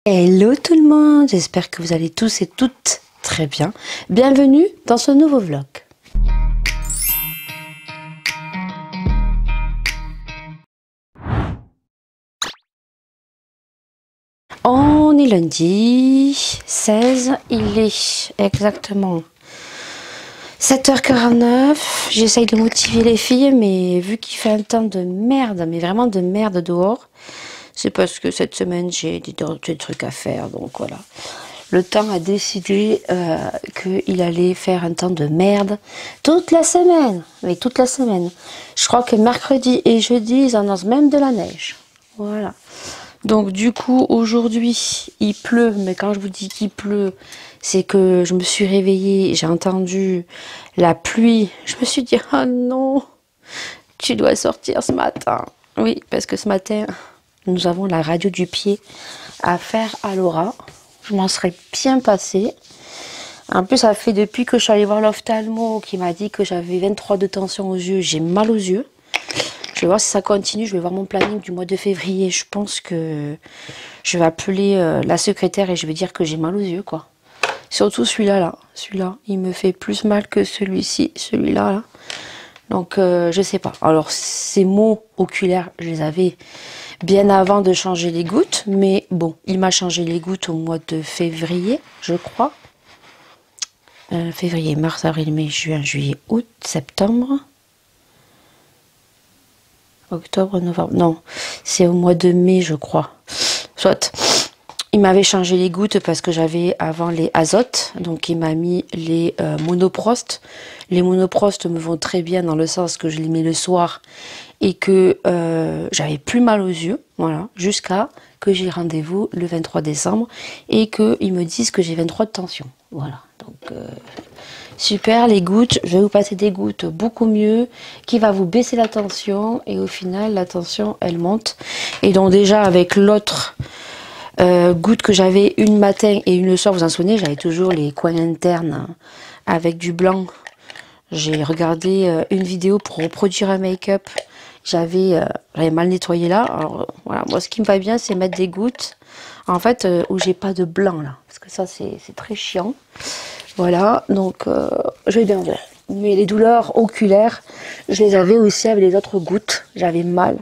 Hello tout le monde, j'espère que vous allez tous et toutes très bien. Bienvenue dans ce nouveau vlog. On est lundi 16, il est exactement 7h49. J'essaye de motiver les filles, mais vu qu'il fait un temps de merde, mais vraiment de merde dehors, c'est parce que cette semaine j'ai des trucs à faire, donc voilà. Le temps a décidé qu'il allait faire un temps de merde toute la semaine, mais toute la semaine. Je crois que mercredi et jeudi, ils annoncent même de la neige. Voilà. Donc du coup, aujourd'hui, il pleut, mais quand je vous dis qu'il pleut, c'est que je me suis réveillée, j'ai entendu la pluie. Je me suis dit, oh non, tu dois sortir ce matin. Oui, parce que ce matin, nous avons la radio du pied à faire à Laura. Je m'en serais bien passée. En plus, ça fait depuis que je suis allée voir l'ophtalmo qui m'a dit que j'avais 23 de tension aux yeux. J'ai mal aux yeux. Je vais voir si ça continue. Je vais voir mon planning du mois de février. Je pense que je vais appeler la secrétaire et je vais dire que j'ai mal aux yeux, quoi. Surtout celui-là, là. Celui-là, il me fait plus mal que celui-ci, celui-là, là. Donc, je sais pas. Alors, ces maux oculaires, je les avais bien avant de changer les gouttes. Mais bon, il m'a changé les gouttes au mois de février, je crois. Février, mars, avril, mai, juin, juillet, août, septembre. Octobre, novembre. Non, c'est au mois de mai, je crois. Soit. Il m'avait changé les gouttes parce que j'avais avant les azotes. Donc, il m'a mis les monoprost. Les monoprost me vont très bien dans le sens que je les mets le soir et que j'avais plus mal aux yeux. Voilà. Jusqu'à que j'ai rendez-vous le 23 décembre et qu'ils me disent que j'ai 23 de tension. Voilà. Donc, super, les gouttes. Je vais vous passer des gouttes beaucoup mieux, qui va vous baisser la tension. Et au final, la tension, elle monte. Et donc, déjà, avec l'autre goutte que j'avais une matin et une le soir, vous en souvenez, j'avais toujours les coins internes avec du blanc. J'ai regardé une vidéo pour reproduire un make-up. J'avais mal nettoyé là. Alors voilà, moi ce qui me va bien, c'est mettre des gouttes en fait où j'ai pas de blanc là, parce que ça c'est très chiant. Voilà, donc je vais bien voir. Mais les douleurs oculaires, je les avais aussi avec les autres gouttes. J'avais mal.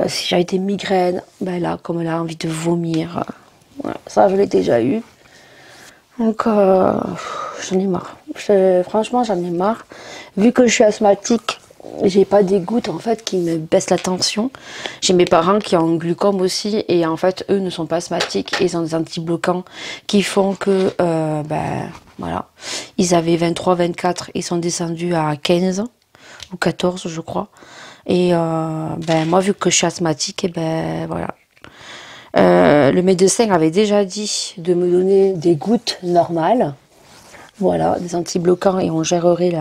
Si j'avais des migraines, ben là, comme elle a envie de vomir, voilà, ça je l'ai déjà eu. Donc j'en ai marre. Franchement, j'en ai marre. Vu que je suis asthmatique, j'ai pas des gouttes en fait qui me baissent la tension. J'ai mes parents qui ont un glucome aussi et en fait eux ne sont pas asthmatiques et ils ont des antibloquants qui font que ben voilà, ils avaient 23, 24, ils sont descendus à 15 ou 14 je crois. Et ben moi vu que je suis asthmatique, et ben voilà. Le médecin avait déjà dit de me donner des gouttes normales, voilà, des antibloquants et on gérerait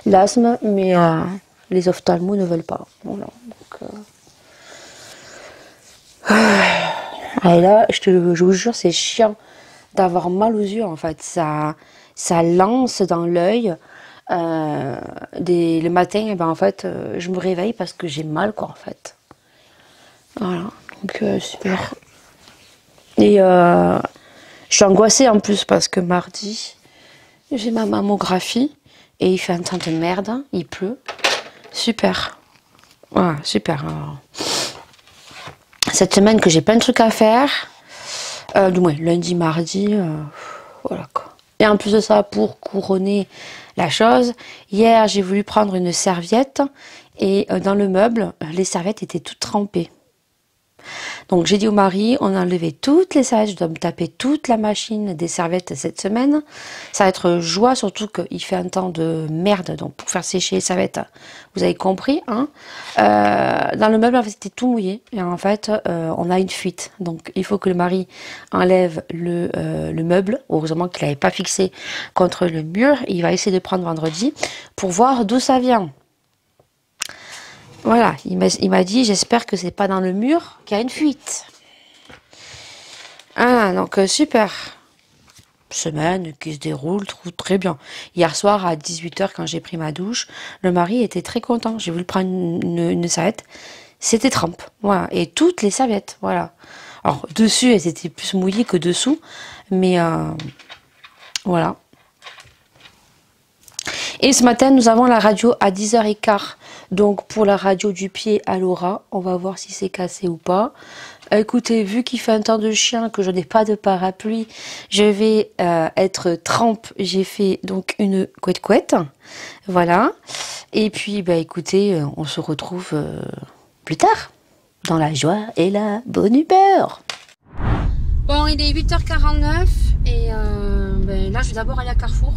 l'asthme, mais les ophtalmos ne veulent pas. Voilà, donc, et là, je vous jure, c'est chiant d'avoir mal aux yeux en fait. Ça lance dans l'œil. Le matin, et ben, en fait, je me réveille parce que j'ai mal quoi en fait. Voilà, donc super. Et je suis angoissée en plus parce que mardi, j'ai ma mammographie et il fait un temps de merde, hein, il pleut. Super. Voilà, super. Alors, cette semaine que j'ai plein de trucs à faire, du moins lundi, mardi, voilà quoi. Et en plus de ça, pour couronner la chose, hier j'ai voulu prendre une serviette et dans le meuble, les serviettes étaient toutes trempées. Donc j'ai dit au mari, on a enlevé toutes les serviettes, je dois me taper toute la machine des serviettes cette semaine. Ça va être joie, surtout qu'il fait un temps de merde, donc pour faire sécher les serviettes, vous avez compris, hein. Dans le meuble, en fait, c'était tout mouillé, et en fait, on a une fuite. Donc il faut que le mari enlève le meuble, heureusement qu'il n'avait pas fixé contre le mur, il va essayer de prendre vendredi pour voir d'où ça vient. Voilà, il m'a dit, j'espère que c'est pas dans le mur qu'il y a une fuite. Ah, donc super. Semaine qui se déroule très bien. Hier soir à 18h, quand j'ai pris ma douche, le mari était très content. J'ai voulu prendre une serviette. C'était trempe. Voilà. Et toutes les serviettes. Voilà. Alors, dessus, elles étaient plus mouillées que dessous. Mais voilà. Et ce matin, nous avons la radio à 10h15. Donc, pour la radio du pied à Laura, on va voir si c'est cassé ou pas. Écoutez, vu qu'il fait un temps de chien, que je n'ai pas de parapluie, je vais être trempe. J'ai fait donc une couette-couette. Voilà. Et puis, bah, écoutez, on se retrouve plus tard. Dans la joie et la bonne humeur. Bon, il est 8h49 et ben, là, je vais d'abord aller à Carrefour.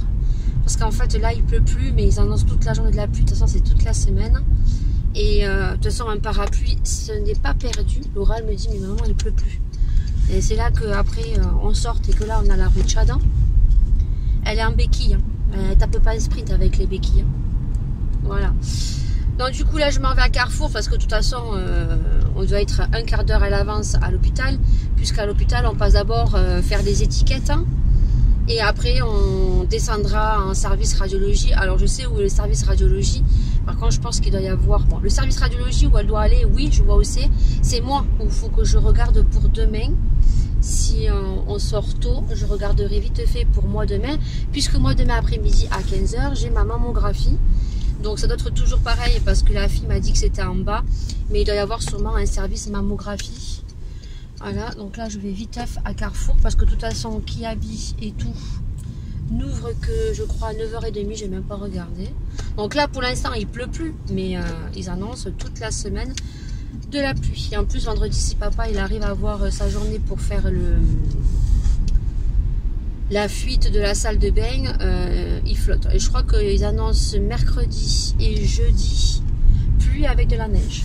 Parce qu'en fait, là, il pleut plus, mais ils annoncent toute la journée de la pluie. De toute façon, c'est toute la semaine. Et de toute façon, un parapluie, ce n'est pas perdu. Laura, elle me dit, mais maman, il pleut plus. Et c'est là qu'après, on sort et que là, on a la rue de Chadin. Elle est en béquille. Hein. Elle tape pas un sprint avec les béquilles. Hein. Voilà. Donc du coup là je m'en vais à Carrefour parce que de toute façon on doit être un quart d'heure à l'avance à l'hôpital, puisqu'à l'hôpital on passe d'abord faire des étiquettes hein, et après on descendra en service radiologie. Alors je sais où est le service radiologie, par contre je pense qu'il doit y avoir, bon, le service radiologie où elle doit aller, oui je vois où c'est moi où il faut que je regarde pour demain. Si on sort tôt, je regarderai vite fait pour moi demain, puisque moi demain après-midi à 15h j'ai ma mammographie. Donc ça doit être toujours pareil parce que la fille m'a dit que c'était en bas. Mais il doit y avoir sûrement un service mammographie. Voilà, donc là je vais vite à Carrefour parce que de toute façon Kiabi et tout n'ouvre que je crois à 9h30, j'ai même pas regardé. Donc là pour l'instant il pleut plus, mais ils annoncent toute la semaine de la pluie. Et en plus vendredi si papa il arrive à avoir sa journée pour faire la fuite de la salle de bain, il flotte. Et je crois qu'ils annoncent mercredi et jeudi pluie avec de la neige.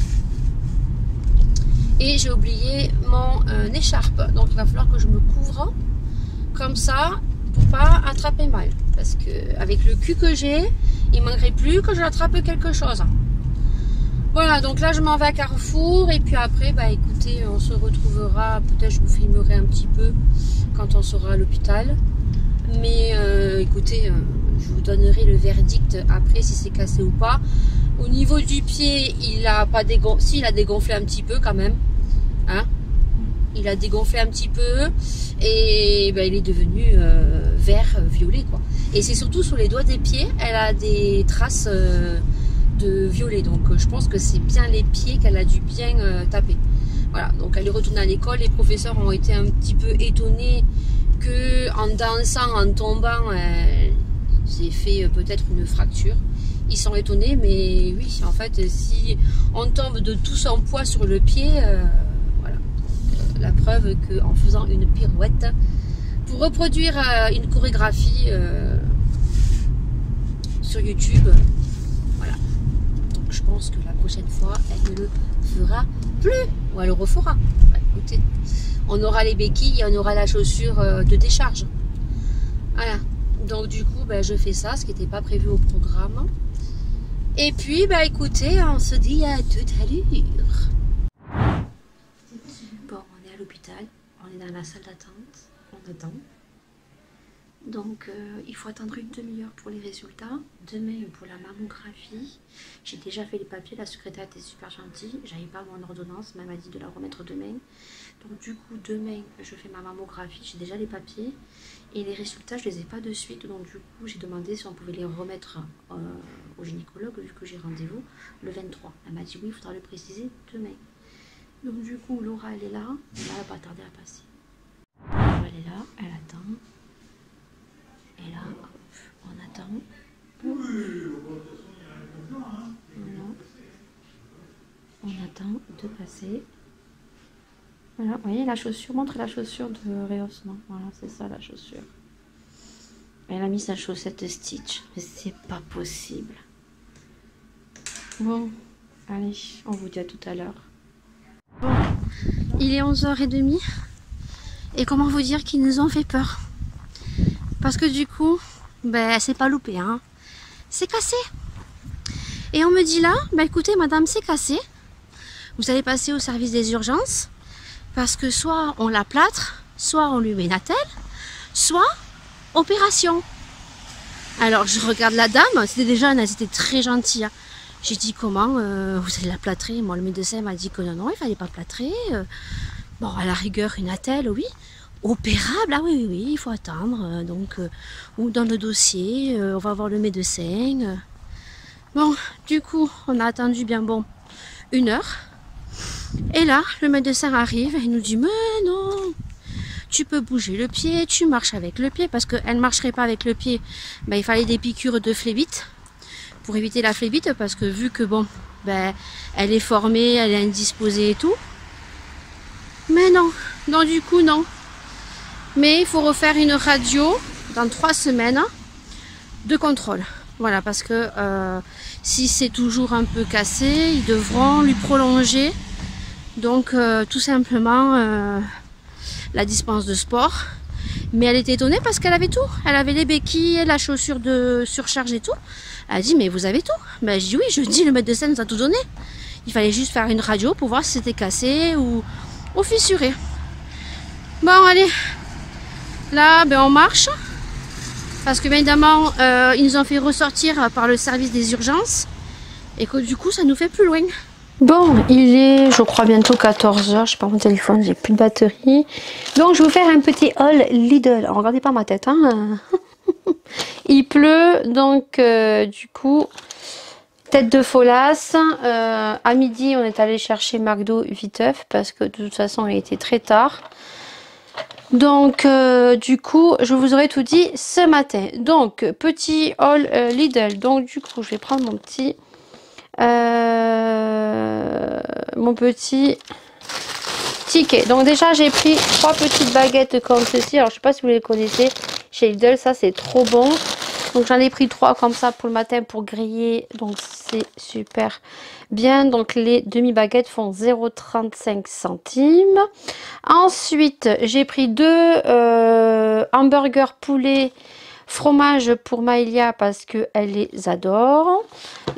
Et j'ai oublié mon écharpe. Donc il va falloir que je me couvre comme ça pour pas attraper mal. Parce que avec le cul que j'ai, il manquerait plus que je attrape quelque chose. Voilà, donc là je m'en vais à Carrefour et puis après, bah écoutez, on se retrouvera, peut-être je vous filmerai un petit peu quand on sera à l'hôpital. Mais écoutez, je vous donnerai le verdict après si c'est cassé ou pas. Au niveau du pied, il a pas dégonflé, si il a dégonflé un petit peu quand même. Hein, il a dégonflé un petit peu et ben, il est devenu vert, violet quoi. Et c'est surtout sur les doigts des pieds, elle a des traces de violet. Donc je pense que c'est bien les pieds qu'elle a dû bien taper. Voilà, donc elle est retournée à l'école. Les professeurs ont été un petit peu étonnés que en dansant, en tombant, j'ai fait peut-être une fracture. Ils sont étonnés, mais oui, en fait, si on tombe de tout son poids sur le pied, voilà, la preuve qu'en faisant une pirouette, pour reproduire une chorégraphie sur YouTube, voilà. Donc je pense que la prochaine fois, elle ne le fera plus, ou elle le refera. Bah, écoutez, on aura les béquilles et on aura la chaussure de décharge. Voilà. Donc du coup, bah, je fais ça, ce qui n'était pas prévu au programme. Et puis, bah écoutez, on se dit à tout à l'heure. Bon, on est à l'hôpital, on est dans la salle d'attente, on attend. Donc, il faut attendre une demi-heure pour les résultats. Demain, pour la mammographie, j'ai déjà fait les papiers, la secrétaire était super gentille. J'avais pas mon ordonnance, mais elle m'a dit de la remettre demain. Donc, du coup, demain, je fais ma mammographie, j'ai déjà les papiers. Et les résultats, je les ai pas de suite. Donc, du coup, j'ai demandé si on pouvait les remettre au gynécologue, vu que j'ai rendez-vous le 23. Elle m'a dit oui, il faudra le préciser demain. Donc, du coup, Laura, elle est là. Et là, elle va pas tarder à passer. Elle est là, elle attend. Et là, on attend. Voilà. On attend de passer. Voilà, vous voyez la chaussure, montre la chaussure de rehaussement. Voilà, c'est ça la chaussure. Elle a mis sa chaussette Stitch, mais c'est pas possible. Bon, allez, on vous dit à tout à l'heure. Bon, il est 11h30. Et comment vous dire qu'ils nous ont fait peur? Parce que du coup, ben, c'est pas loupé, hein. C'est cassé. Et on me dit là, ben écoutez madame, c'est cassé. Vous allez passer au service des urgences. Parce que soit on la plâtre, soit on lui met une attelle, soit opération. Alors je regarde la dame, c'était des jeunes, elles étaient très gentilles. Hein. J'ai dit comment vous allez la plâtrer? Moi le médecin m'a dit que non, il fallait pas plâtrer. Bon, à la rigueur, une attelle, oui. Opérable, ah oui, oui, oui, il faut attendre. Donc, ou dans le dossier, on va voir le médecin. Bon, du coup, on a attendu bien bon 1 heure. Et là, le médecin arrive et il nous dit, mais non, tu peux bouger le pied, tu marches avec le pied, parce qu'elle ne marcherait pas avec le pied. Ben, il fallait des piqûres de phlébite pour éviter la phlébite, parce que vu que bon, ben, elle est formée, elle est indisposée et tout. Mais non, non, du coup, non. Mais il faut refaire une radio dans 3 semaines de contrôle. Voilà, parce que si c'est toujours un peu cassé, ils devront lui prolonger. Donc, tout simplement, la dispense de sport. Mais elle était étonnée parce qu'elle avait tout. Elle avait les béquilles, la chaussure de surcharge et tout. Elle a dit, mais vous avez tout? Ben, je dis oui, je dis, le médecin nous a tout donné. Il fallait juste faire une radio pour voir si c'était cassé ou fissuré. Bon, allez. Là, ben, on marche. Parce que, bien évidemment, ils nous ont fait ressortir par le service des urgences. Et que du coup, ça nous fait plus loin. Bon, il est, je crois, bientôt 14 h. Je sais pas mon téléphone, j'ai plus de batterie. Donc, je vais vous faire un petit haul Lidl. Alors, regardez pas ma tête, hein. Il pleut, donc, du coup, tête de folasse. À midi, on est allé chercher McDo Viteuf parce que de toute façon, il était très tard. Donc, du coup, je vous aurais tout dit ce matin. Donc, petit haul Lidl. Donc, du coup, je vais prendre mon petit ticket. Donc déjà j'ai pris 3 petites baguettes comme ceci. Alors je sais pas si vous les connaissez chez Lidl, ça c'est trop bon. Donc j'en ai pris 3 comme ça pour le matin pour griller. Donc c'est super bien. Donc les demi-baguettes font 0,35 centimes. Ensuite j'ai pris 2 hamburgers poulet fromage pour Maëlia parce qu'elle les adore.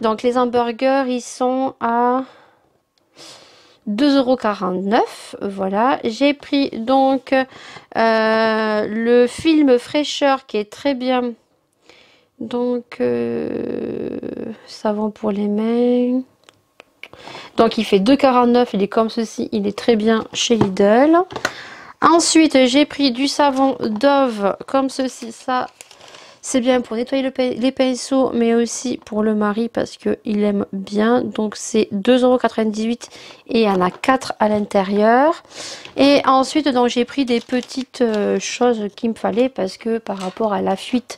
Donc les hamburgers ils sont à 2,49 €. Voilà, j'ai pris donc le film fraîcheur qui est très bien. Donc savon pour les mains. Donc il fait 2,49 €, il est comme ceci, il est très bien chez Lidl. Ensuite j'ai pris du savon Dove comme ceci, ça c'est bien pour nettoyer les pinceaux, mais aussi pour le mari parce qu'il aime bien. Donc c'est 2,98 € et il y en a 4 à l'intérieur. Et ensuite, donc j'ai pris des petites choses qu'il me fallait parce que par rapport à la fuite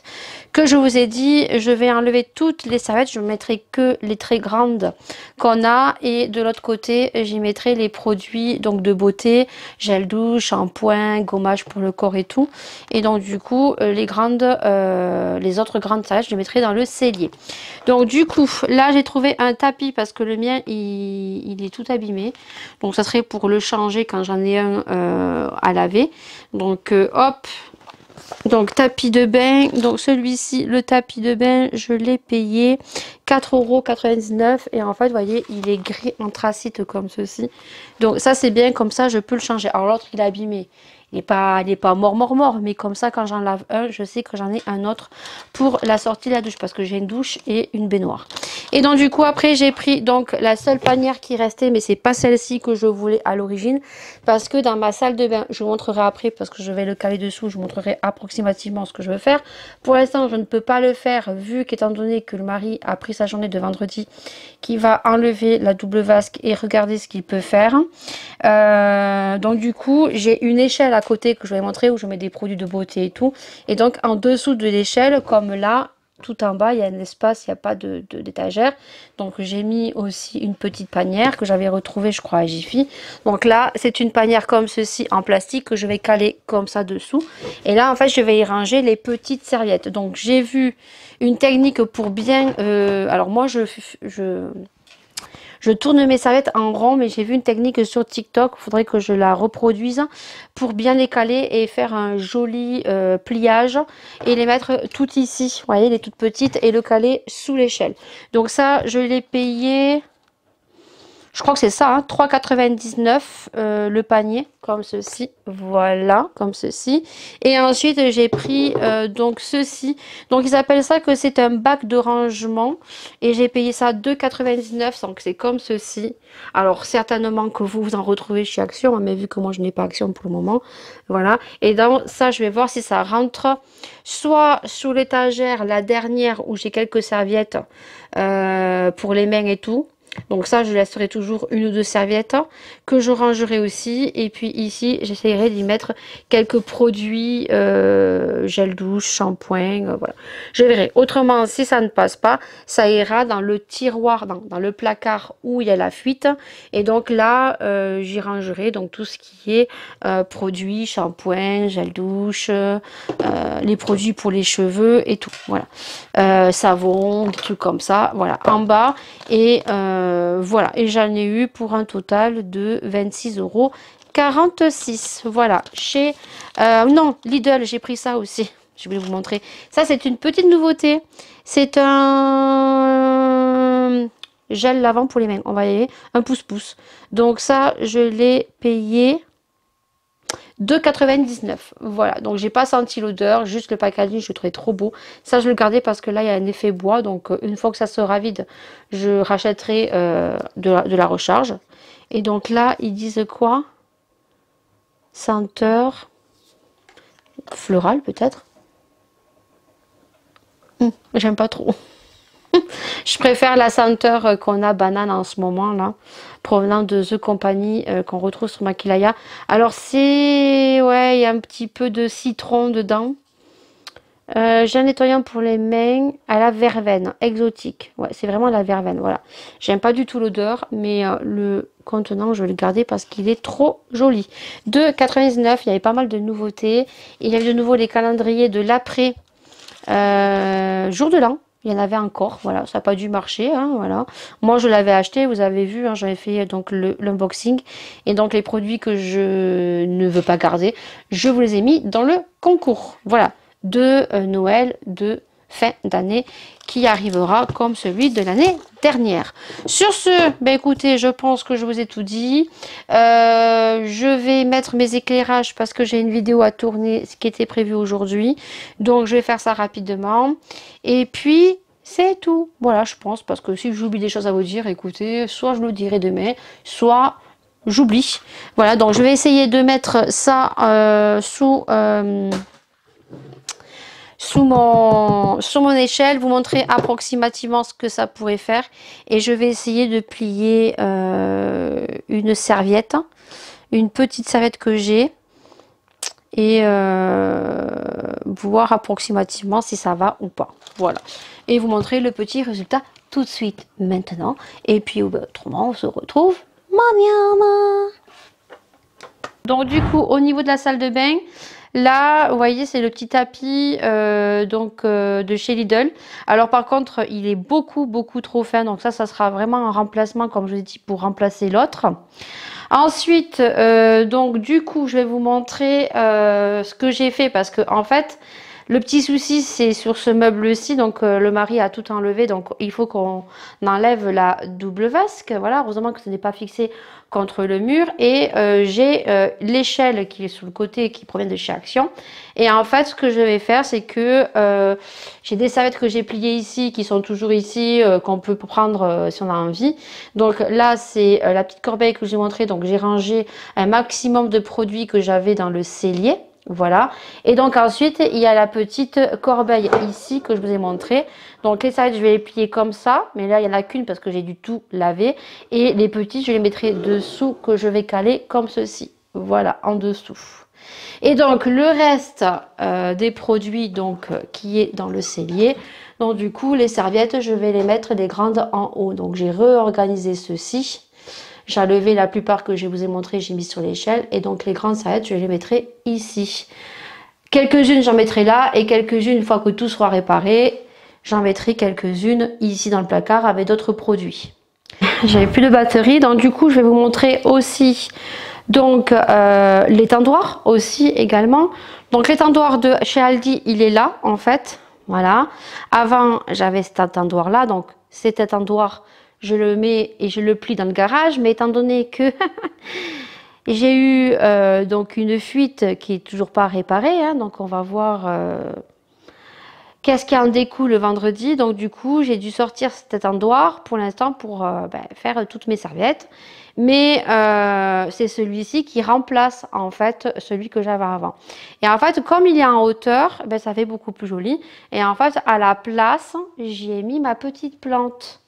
que je vous ai dit, je vais enlever toutes les serviettes. Je ne mettrai que les très grandes qu'on a. Et de l'autre côté, j'y mettrai les produits donc de beauté, gel douche, shampoing, gommage pour le corps et tout. Et donc du coup, les autres grandes serviettes, je les mettrai dans le cellier. Donc du coup, là j'ai trouvé un tapis parce que le mien, il est tout abîmé. Donc ça serait pour le changer quand j'en ai un à laver. Donc hop. Donc tapis de bain, donc celui-ci, le tapis de bain, je l'ai payé 4,99 € et en fait, vous voyez, il est gris anthracite comme ceci. Donc ça c'est bien, comme ça je peux le changer. Alors l'autre il est abîmé, il n'est pas mort, mais comme ça quand j'en lave un, je sais que j'en ai un autre pour la sortie de la douche parce que j'ai une douche et une baignoire. Et donc du coup après j'ai pris donc la seule panière qui restait, mais c'est pas celle-ci que je voulais à l'origine parce que dans ma salle de bain, je vous montrerai après parce que je vais le caler dessous, je vous montrerai approximativement ce que je veux faire. Pour l'instant je ne peux pas le faire vu qu'étant donné que le mari a pris sa journée de vendredi, qui va enlever la double vasque et regarder ce qu'il peut faire. Donc du coup j'ai une échelle à côté que je vais montrer où je mets des produits de beauté et tout. Et donc en dessous de l'échelle, comme là, tout en bas, il y a un espace, il n'y a pas d'étagère. Donc j'ai mis aussi une petite panière que j'avais retrouvée, je crois, à Jiffy. Donc là, c'est une panière comme ceci en plastique que je vais caler comme ça dessous. Et là, en fait, je vais y ranger les petites serviettes. Donc j'ai vu une technique pour bien... alors moi, je tourne mes serviettes en rond, mais j'ai vu une technique sur TikTok. Il faudrait que je la reproduise pour bien les caler et faire un joli pliage et les mettre toutes ici. Vous voyez, les toutes petites et le caler sous l'échelle. Donc ça, je l'ai payé... Je crois que c'est ça, hein, 3,99 le panier, comme ceci. Voilà, comme ceci. Et ensuite, j'ai pris donc ceci. Donc, ils appellent ça que c'est un bac de rangement. Et j'ai payé ça 2,99. Donc, c'est comme ceci. Alors, certainement que vous en retrouvez chez Action, mais vu que moi, je n'ai pas Action pour le moment. Voilà. Et dans ça, je vais voir si ça rentre soit sous l'étagère, la dernière, où j'ai quelques serviettes pour les mains et tout. Donc ça, je laisserai toujours une ou deux serviettes que je rangerai aussi. Et puis ici, j'essaierai d'y mettre quelques produits, gel douche, shampoing, voilà. Je verrai. Autrement, si ça ne passe pas, ça ira dans le tiroir, dans le placard où il y a la fuite. Et donc là, j'y rangerai donc tout ce qui est produits, shampoing, gel douche, les produits pour les cheveux et tout. Voilà. Savon, des trucs comme ça. Voilà. En bas. Et voilà, et j'en ai eu pour un total de 26,46 €. Voilà, chez... non, Lidl, j'ai pris ça aussi. Je vais vous montrer. Ça, c'est une petite nouveauté. C'est un gel lavant pour les mains. On va y aller. Un pouce-pouce. Donc ça, je l'ai payé 2,99 €. Voilà, donc j'ai pas senti l'odeur, juste le packaging, je le trouvais trop beau. Ça, je le gardais parce que là, il y a un effet bois. Donc, une fois que ça sera vide, je rachèterai de la recharge. Et donc là, ils disent quoi? Senteur florale, peut-être. J'aime pas trop. Je préfère la senteur qu'on a banane en ce moment là, provenant de The Company qu'on retrouve sur Makilaya. Alors c'est, ouais, il y a un petit peu de citron dedans. J'ai un nettoyant pour les mains à la verveine, exotique. Ouais, c'est vraiment la verveine, voilà. J'aime pas du tout l'odeur, mais le contenant, je vais le garder parce qu'il est trop joli. 2,99 €, il y avait pas mal de nouveautés. Il y avait de nouveau les calendriers de l'après jour de l'an. Il y en avait encore, voilà, ça n'a pas dû marcher, hein, voilà. Moi, je l'avais acheté, vous avez vu, hein, j'avais fait donc l'unboxing. Et donc, les produits que je ne veux pas garder, je vous les ai mis dans le concours, voilà, de Noël, de fin d'année, qui arrivera comme celui de l'année dernière. Sur ce, ben écoutez, je pense que je vous ai tout dit. Je vais mettre mes éclairages parce que j'ai une vidéo à tourner, ce qui était prévu aujourd'hui. Donc, je vais faire ça rapidement. Et puis, c'est tout. Voilà, je pense, parce que si j'oublie des choses à vous dire, écoutez, soit je le dirai demain, soit j'oublie. Voilà, donc je vais essayer de mettre ça sur mon échelle, vous montrer approximativement ce que ça pourrait faire. Et je vais essayer de plier une serviette, une petite serviette que j'ai. Et voir approximativement si ça va ou pas. Voilà. Et vous montrer le petit résultat tout de suite maintenant. Et puis autrement, on se retrouve mañana. Donc du coup, au niveau de la salle de bain, là, vous voyez, c'est le petit tapis de chez Lidl. Alors par contre, il est beaucoup trop fin. Donc ça sera vraiment un remplacement, comme je vous ai dit, pour remplacer l'autre. Ensuite, donc du coup, je vais vous montrer ce que j'ai fait parce que en fait, le petit souci, c'est sur ce meuble-ci. Donc le mari a tout enlevé, donc il faut qu'on enlève la double vasque. Voilà, heureusement que ce n'est pas fixé contre le mur. Et j'ai l'échelle qui est sur le côté qui provient de chez Action. Et en fait, ce que je vais faire, c'est que j'ai des serviettes que j'ai pliées ici, qui sont toujours ici, qu'on peut prendre si on a envie. Donc là, c'est la petite corbeille que j'ai montrée. Donc j'ai rangé un maximum de produits que j'avais dans le cellier. Voilà. Et donc ensuite, il y a la petite corbeille ici que je vous ai montré. Donc les serviettes, je vais les plier comme ça. Mais là, il n'y en a qu'une parce que j'ai dû tout laver. Et les petites, je les mettrai dessous que je vais caler comme ceci. Voilà, en dessous. Et donc le reste des produits donc qui est dans le cellier. Donc du coup, les serviettes, je vais les mettre des grandes en haut. Donc j'ai réorganisé ceci. J'ai enlevé la plupart que je vous ai montré, j'ai mis sur l'échelle. Et donc les grandes serviettes, je les mettrai ici. Quelques-unes, j'en mettrai là. Et quelques-unes, une fois que tout sera réparé, j'en mettrai quelques-unes ici dans le placard avec d'autres produits. J'avais plus de batterie. Donc du coup, je vais vous montrer aussi donc l'étendoir aussi également. Donc l'étendoir de chez Aldi, il est là en fait. Voilà. Avant, j'avais cet étendoir là. Donc cet étendoir, je le mets et je le plie dans le garage. Mais étant donné que j'ai eu donc une fuite qui est toujours pas réparée, hein, donc on va voir qu'est-ce qui en découle le vendredi. Donc du coup, j'ai dû sortir cet endoir pour l'instant pour faire toutes mes serviettes. Mais c'est celui-ci qui remplace en fait celui que j'avais avant. Et en fait, comme il est en hauteur, ben, ça fait beaucoup plus joli. Et en fait, à la place, j'y ai mis ma petite plante.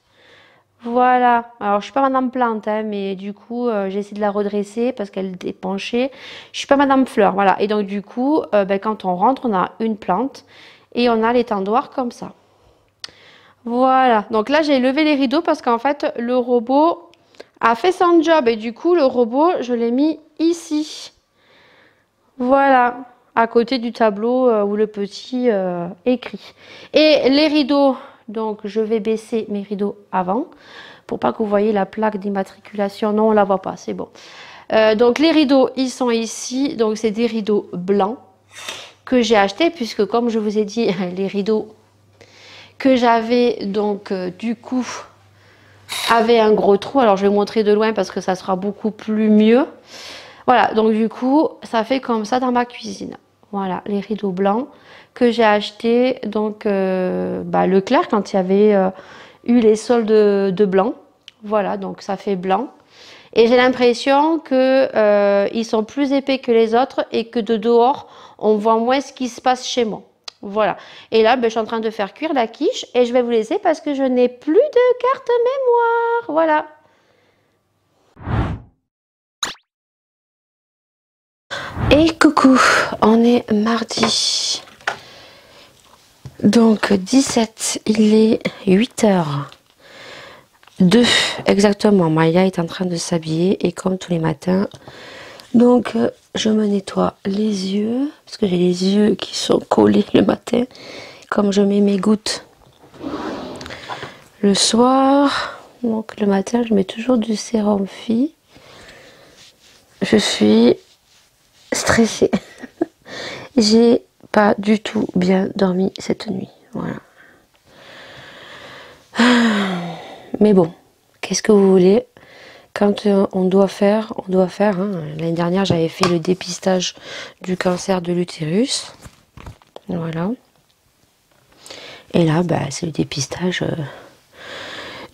Voilà. Alors, je suis pas Madame Plante, hein, mais du coup, j'ai essayé de la redresser parce qu'elle est penchée. Je suis pas Madame Fleur, voilà. Et donc, du coup, ben, quand on rentre, on a une plante et on a l'étendoir comme ça. Voilà. Donc là, j'ai levé les rideaux parce qu'en fait, le robot a fait son job et du coup, le robot, je l'ai mis ici. Voilà. À côté du tableau où le petit écrit. Et les rideaux. Donc, je vais baisser mes rideaux avant pour pas que vous voyez la plaque d'immatriculation. Non, on la voit pas, c'est bon. Donc, les rideaux, ils sont ici. Donc, c'est des rideaux blancs que j'ai achetés puisque, comme je vous ai dit, les rideaux que j'avais, donc, du coup, avaient un gros trou. Alors, je vais vous montrer de loin parce que ça sera beaucoup plus mieux. Voilà, donc, du coup, ça fait comme ça dans ma cuisine. Voilà, les rideaux blancs que j'ai acheté donc Leclerc quand il y avait eu les soldes de blanc. Voilà, donc ça fait blanc. Et j'ai l'impression que ils sont plus épais que les autres et que de dehors, on voit moins ce qui se passe chez moi. Voilà. Et là, je suis en train de faire cuire la quiche et je vais vous laisser parce que je n'ai plus de carte mémoire. Voilà. Et coucou, on est mardi. Donc 17, il est 8h02 exactement. Maya est en train de s'habiller et comme tous les matins, donc je me nettoie les yeux parce que j'ai les yeux qui sont collés le matin. Comme je mets mes gouttes le soir, donc le matin je mets toujours du sérum Phi. Je suis stressée. J'ai pas du tout bien dormi cette nuit. Voilà. Mais bon, qu'est-ce que vous voulez? Quand on doit faire, on doit faire. Hein. L'année dernière, j'avais fait le dépistage du cancer de l'utérus. Voilà. Et là, c'est le dépistage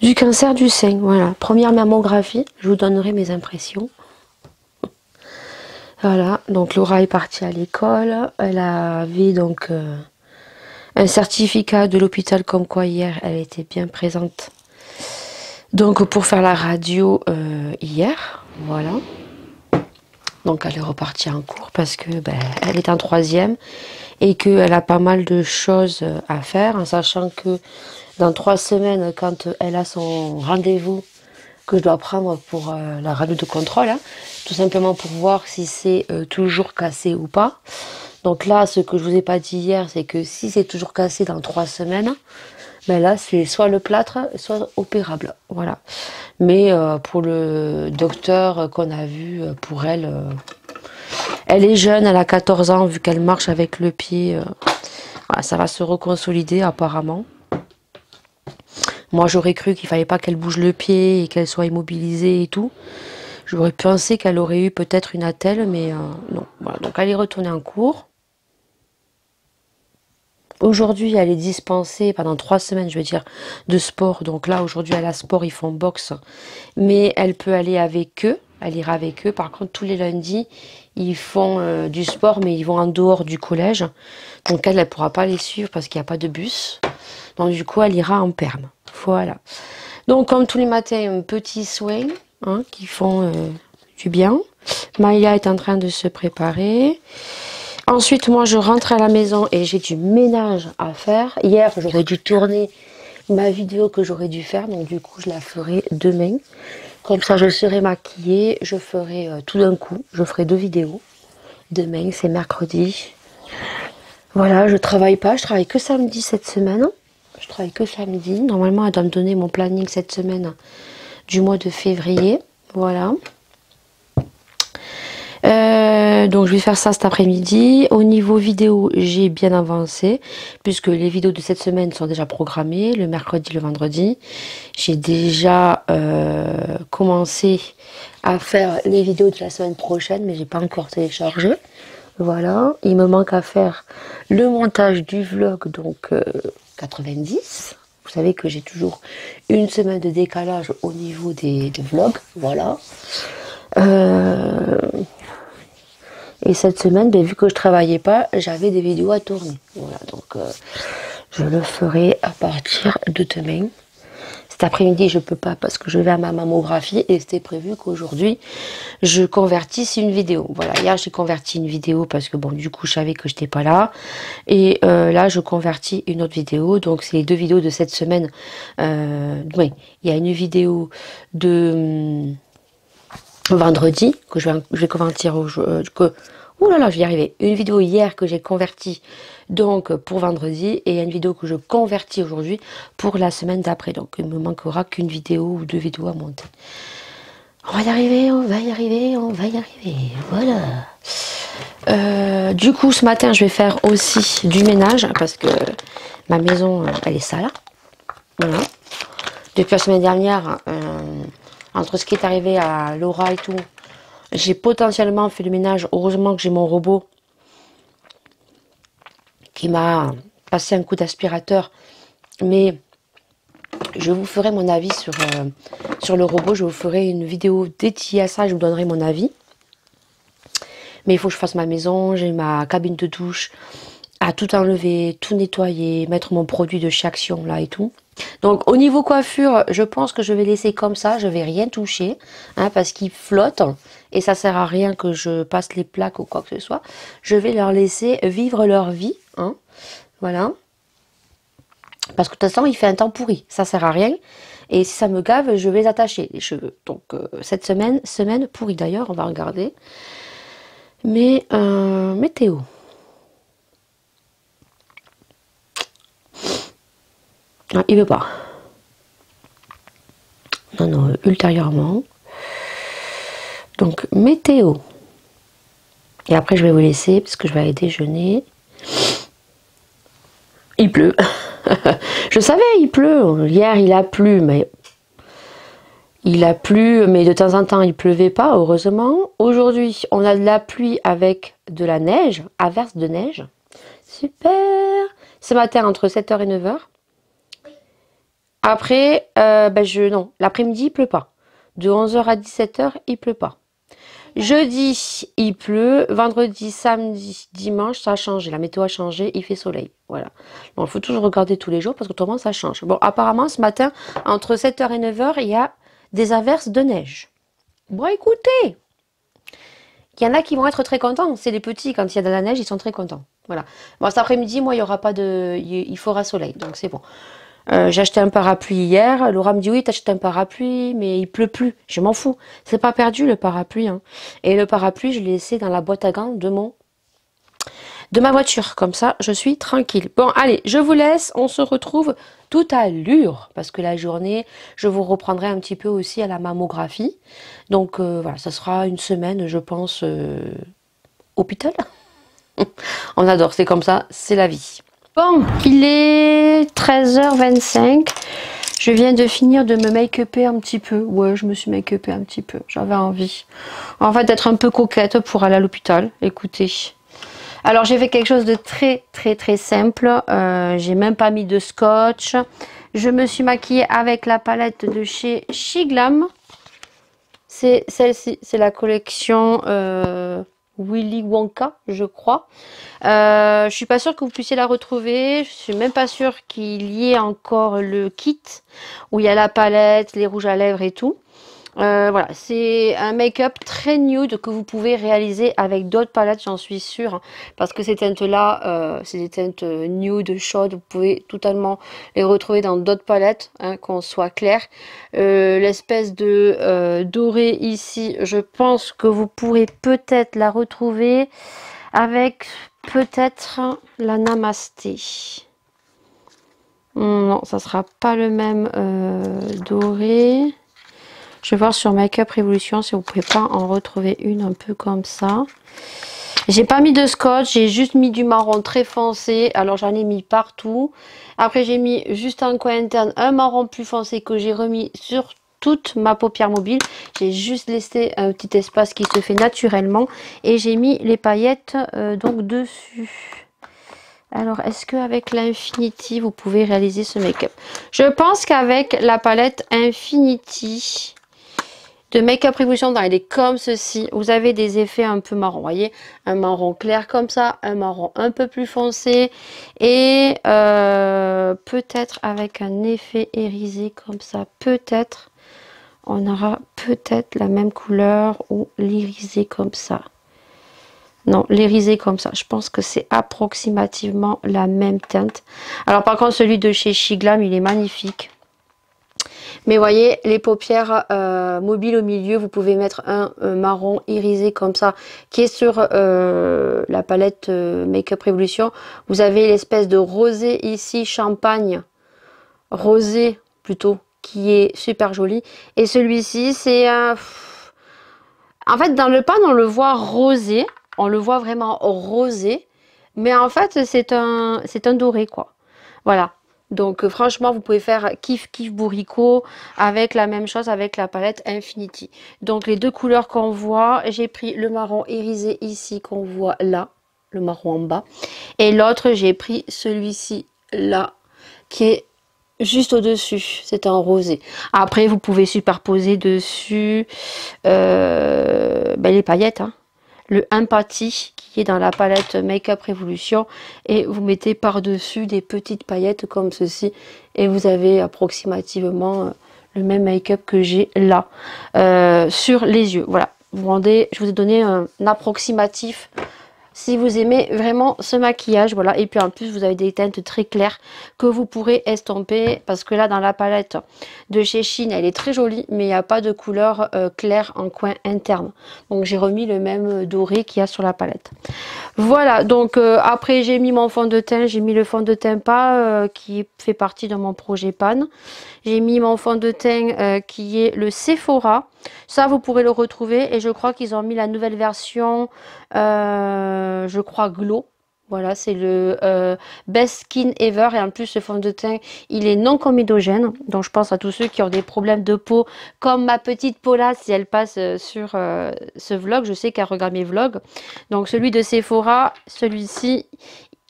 du cancer du sein. Voilà. Première mammographie. Je vous donnerai mes impressions. Voilà, donc Laura est partie à l'école, elle avait donc un certificat de l'hôpital comme quoi hier elle était bien présente. Donc pour faire la radio hier, voilà. Donc elle est repartie en cours parce que elle est en 3e et qu'elle a pas mal de choses à faire, en sachant que dans 3 semaines, quand elle a son rendez-vous que je dois prendre pour la radio de contrôle, hein, tout simplement pour voir si c'est toujours cassé ou pas. Donc là, ce que je vous ai pas dit hier, c'est que si c'est toujours cassé dans 3 semaines, là c'est soit le plâtre, soit opérable. Voilà. Mais pour le docteur qu'on a vu, pour elle, elle est jeune, elle a 14 ans, vu qu'elle marche avec le pied, voilà, ça va se reconsolider apparemment. Moi, j'aurais cru qu'il fallait pas qu'elle bouge le pied et qu'elle soit immobilisée et tout. J'aurais pensé qu'elle aurait eu peut-être une attelle, mais non. Voilà. Donc, elle est retournée en cours. Aujourd'hui, elle est dispensée pendant 3 semaines, je veux dire, de sport. Donc là, aujourd'hui, elle a sport, ils font boxe. Mais elle peut aller avec eux. Elle ira avec eux. Par contre, tous les lundis, ils font du sport, mais ils vont en dehors du collège. Donc elle ne pourra pas les suivre parce qu'il n'y a pas de bus. Donc du coup, elle ira en perme. Voilà. Donc comme tous les matins, un petit soin qui font du bien. Maya est en train de se préparer. Ensuite, moi, je rentre à la maison et j'ai du ménage à faire. Hier, j'aurais dû tourner ma vidéo que j'aurais dû faire. Donc du coup, je la ferai demain. Comme ça, je serai maquillée. Je ferai tout d'un coup. Je ferai 2 vidéos. Demain, c'est mercredi. Voilà, je travaille pas. Je travaille que samedi cette semaine. Je travaille que samedi. Normalement, elle doit me donner mon planning cette semaine du mois de février. Voilà. Donc je vais faire ça cet après-midi. Au niveau vidéo, j'ai bien avancé puisque les vidéos de cette semaine sont déjà programmées, le mercredi, le vendredi. J'ai déjà commencé à faire les vidéos de la semaine prochaine, mais j'ai pas encore téléchargé. Voilà, il me manque à faire le montage du vlog, donc 90. Vous savez que j'ai toujours une semaine de décalage au niveau des vlogs, voilà. Et cette semaine, ben, vu que je travaillais pas, j'avais des vidéos à tourner. Voilà, donc je le ferai à partir de demain. Cet après-midi, je peux pas parce que je vais à ma mammographie et c'était prévu qu'aujourd'hui, je convertisse une vidéo. Voilà, hier, j'ai converti une vidéo parce que bon, du coup, je savais que j'étais pas là. Et là, je convertis une autre vidéo. Donc, c'est les 2 vidéos de cette semaine. Oui, il y a une vidéo de vendredi que je vais convertir ouh là là, je vais y arriver. Une vidéo hier que j'ai convertie donc pour vendredi et une vidéo que je convertis aujourd'hui pour la semaine d'après. Donc il me manquera qu'une vidéo ou 2 vidéos à monter. On va y arriver, on va y arriver, on va y arriver. Voilà. Du coup, ce matin, je vais faire aussi du ménage parce que ma maison, elle est sale. Voilà. Depuis la semaine dernière, entre ce qui est arrivé à Laura et tout, j'ai potentiellement fait le ménage. Heureusement que j'ai mon robot qui m'a passé un coup d'aspirateur. Mais je vous ferai mon avis sur le robot. Je vous ferai une vidéo dédiée à ça. Je vous donnerai mon avis. Mais il faut que je fasse ma maison. J'ai ma cabine de douche à tout enlever, tout nettoyer, mettre mon produit de chez Action là et tout. Donc au niveau coiffure, je pense que je vais laisser comme ça, je vais rien toucher, hein, parce qu'ils flottent et ça sert à rien que je passe les plaques ou quoi que ce soit. Je vais leur laisser vivre leur vie, hein, voilà. Parce que de toute façon, il fait un temps pourri, ça sert à rien. Et si ça me gave, je vais les attacher, les cheveux. Donc cette semaine pourrie d'ailleurs, on va regarder. Mais météo. Ah, il veut pas. Non, non, ultérieurement. Donc, météo. Et après, je vais vous laisser parce que je vais aller déjeuner. Il pleut. Je savais, il pleut. Hier, il a plu, mais... Il a plu, mais de temps en temps, il pleuvait pas, heureusement. Aujourd'hui, on a de la pluie avec de la neige, averse de neige. Super. Ce matin, entre 7h et 9h. Après, non, l'après-midi, il pleut pas. De 11h à 17h, il pleut pas. Jeudi, il pleut. Vendredi, samedi, dimanche, ça a changé. La météo a changé, il fait soleil. Voilà. Donc, il faut toujours regarder tous les jours parce que autrement, ça change. Bon, apparemment, ce matin, entre 7h et 9h, il y a des averses de neige. Bon, écoutez, il y en a qui vont être très contents. C'est les petits, quand il y a de la neige, ils sont très contents. Voilà. Bon, cet après-midi, moi, il y aura pas de... Il fera soleil, donc c'est bon. J'ai acheté un parapluie hier. Laura me dit oui, t'achètes un parapluie, mais il pleut plus. Je m'en fous. C'est pas perdu le parapluie. Hein. Et le parapluie, je l'ai laissé dans la boîte à gants de ma voiture. Comme ça, je suis tranquille. Bon, allez, je vous laisse. On se retrouve tout à l'heure. Parce que la journée, je vous reprendrai un petit peu aussi à la mammographie. Donc voilà, ça sera une semaine, je pense, hôpital. On adore, c'est comme ça, c'est la vie. Bon, il est 13h25. Je viens de finir de me make-upper un petit peu. Ouais, je me suis make-upper un petit peu. J'avais envie. En fait, d'être un peu coquette pour aller à l'hôpital. Écoutez. Alors, j'ai fait quelque chose de très simple. J'ai même pas mis de scotch. Je me suis maquillée avec la palette de chez Shiglam. C'est celle-ci. C'est la collection... Willy Wonka, je crois. Je suis pas sûre que vous puissiez la retrouver. Je suis même pas sûre qu'il y ait encore le kit où il y a la palette, les rouges à lèvres et tout. Voilà, c'est un make-up très nude que vous pouvez réaliser avec d'autres palettes, j'en suis sûre. Parce que ces teintes-là, c'est des teintes nude, chaudes. Vous pouvez totalement les retrouver dans d'autres palettes, hein, qu'on soit clair. L'espèce de doré ici, je pense que vous pourrez peut-être la retrouver avec peut-être la Namasté. Non, ça sera pas le même doré. Je vais voir sur Make-up Révolution si vous pouvez pas en retrouver une un peu comme ça. J'ai pas mis de scotch, j'ai juste mis du marron très foncé. Alors j'en ai mis partout. Après j'ai mis juste un coin interne, un marron plus foncé que j'ai remis sur toute ma paupière mobile. J'ai juste laissé un petit espace qui se fait naturellement. Et j'ai mis les paillettes donc dessus. Alors, est-ce qu'avec l'Infinity, vous pouvez réaliser ce make-up? Je pense qu'avec la palette Infinity de Make-up Révolution, elle est comme ceci. Vous avez des effets un peu marron, vous voyez? Un marron clair comme ça, un marron un peu plus foncé. Et peut-être avec un effet irisé comme ça, peut-être, on aura peut-être la même couleur ou l'irisé comme ça. Non, l'irisé comme ça. Je pense que c'est approximativement la même teinte. Alors par contre, celui de chez Shiglam, il est magnifique. Mais voyez, les paupières mobiles au milieu, vous pouvez mettre un marron irisé comme ça, qui est sur la palette Make-up Révolution. Vous avez l'espèce de rosé ici, champagne, rosé plutôt, qui est super joli. Et celui-ci, c'est un... En fait, dans le pan, on le voit rosé. On le voit vraiment rosé. Mais en fait, c'est un doré, quoi. Voilà. Donc, franchement, vous pouvez faire kiff kiff bourricot avec la même chose avec la palette Infinity. Donc, les deux couleurs qu'on voit, j'ai pris le marron irisé ici qu'on voit là. Le marron en bas. Et l'autre, j'ai pris celui-ci là, qui est juste au-dessus, c'est un rosé. Après, vous pouvez superposer dessus les paillettes. Hein. Le Empathy qui est dans la palette Make-up Révolution. Et vous mettez par-dessus des petites paillettes comme ceci. Et vous avez approximativement le même make-up que j'ai là. Sur les yeux. Voilà. Vous vous rendez, je vous ai donné un approximatif. Si vous aimez vraiment ce maquillage, voilà. Et puis en plus, vous avez des teintes très claires que vous pourrez estomper. Parce que là, dans la palette de chez Shein, elle est très jolie. Mais il n'y a pas de couleur claire en coin interne. Donc j'ai remis le même doré qu'il y a sur la palette. Voilà, donc après j'ai mis mon fond de teint. J'ai mis le fond de teint pas qui fait partie de mon projet Pan. J'ai mis mon fond de teint qui est le Sephora. Ça, vous pourrez le retrouver. Et je crois qu'ils ont mis la nouvelle version, je crois, Glow. Voilà, c'est le Best Skin Ever. Et en plus, ce fond de teint, il est non comédogène. Donc, je pense à tous ceux qui ont des problèmes de peau, comme ma petite Paula, si elle passe sur ce vlog. Je sais qu'elle regarde mes vlogs. Donc, celui de Sephora, celui-ci,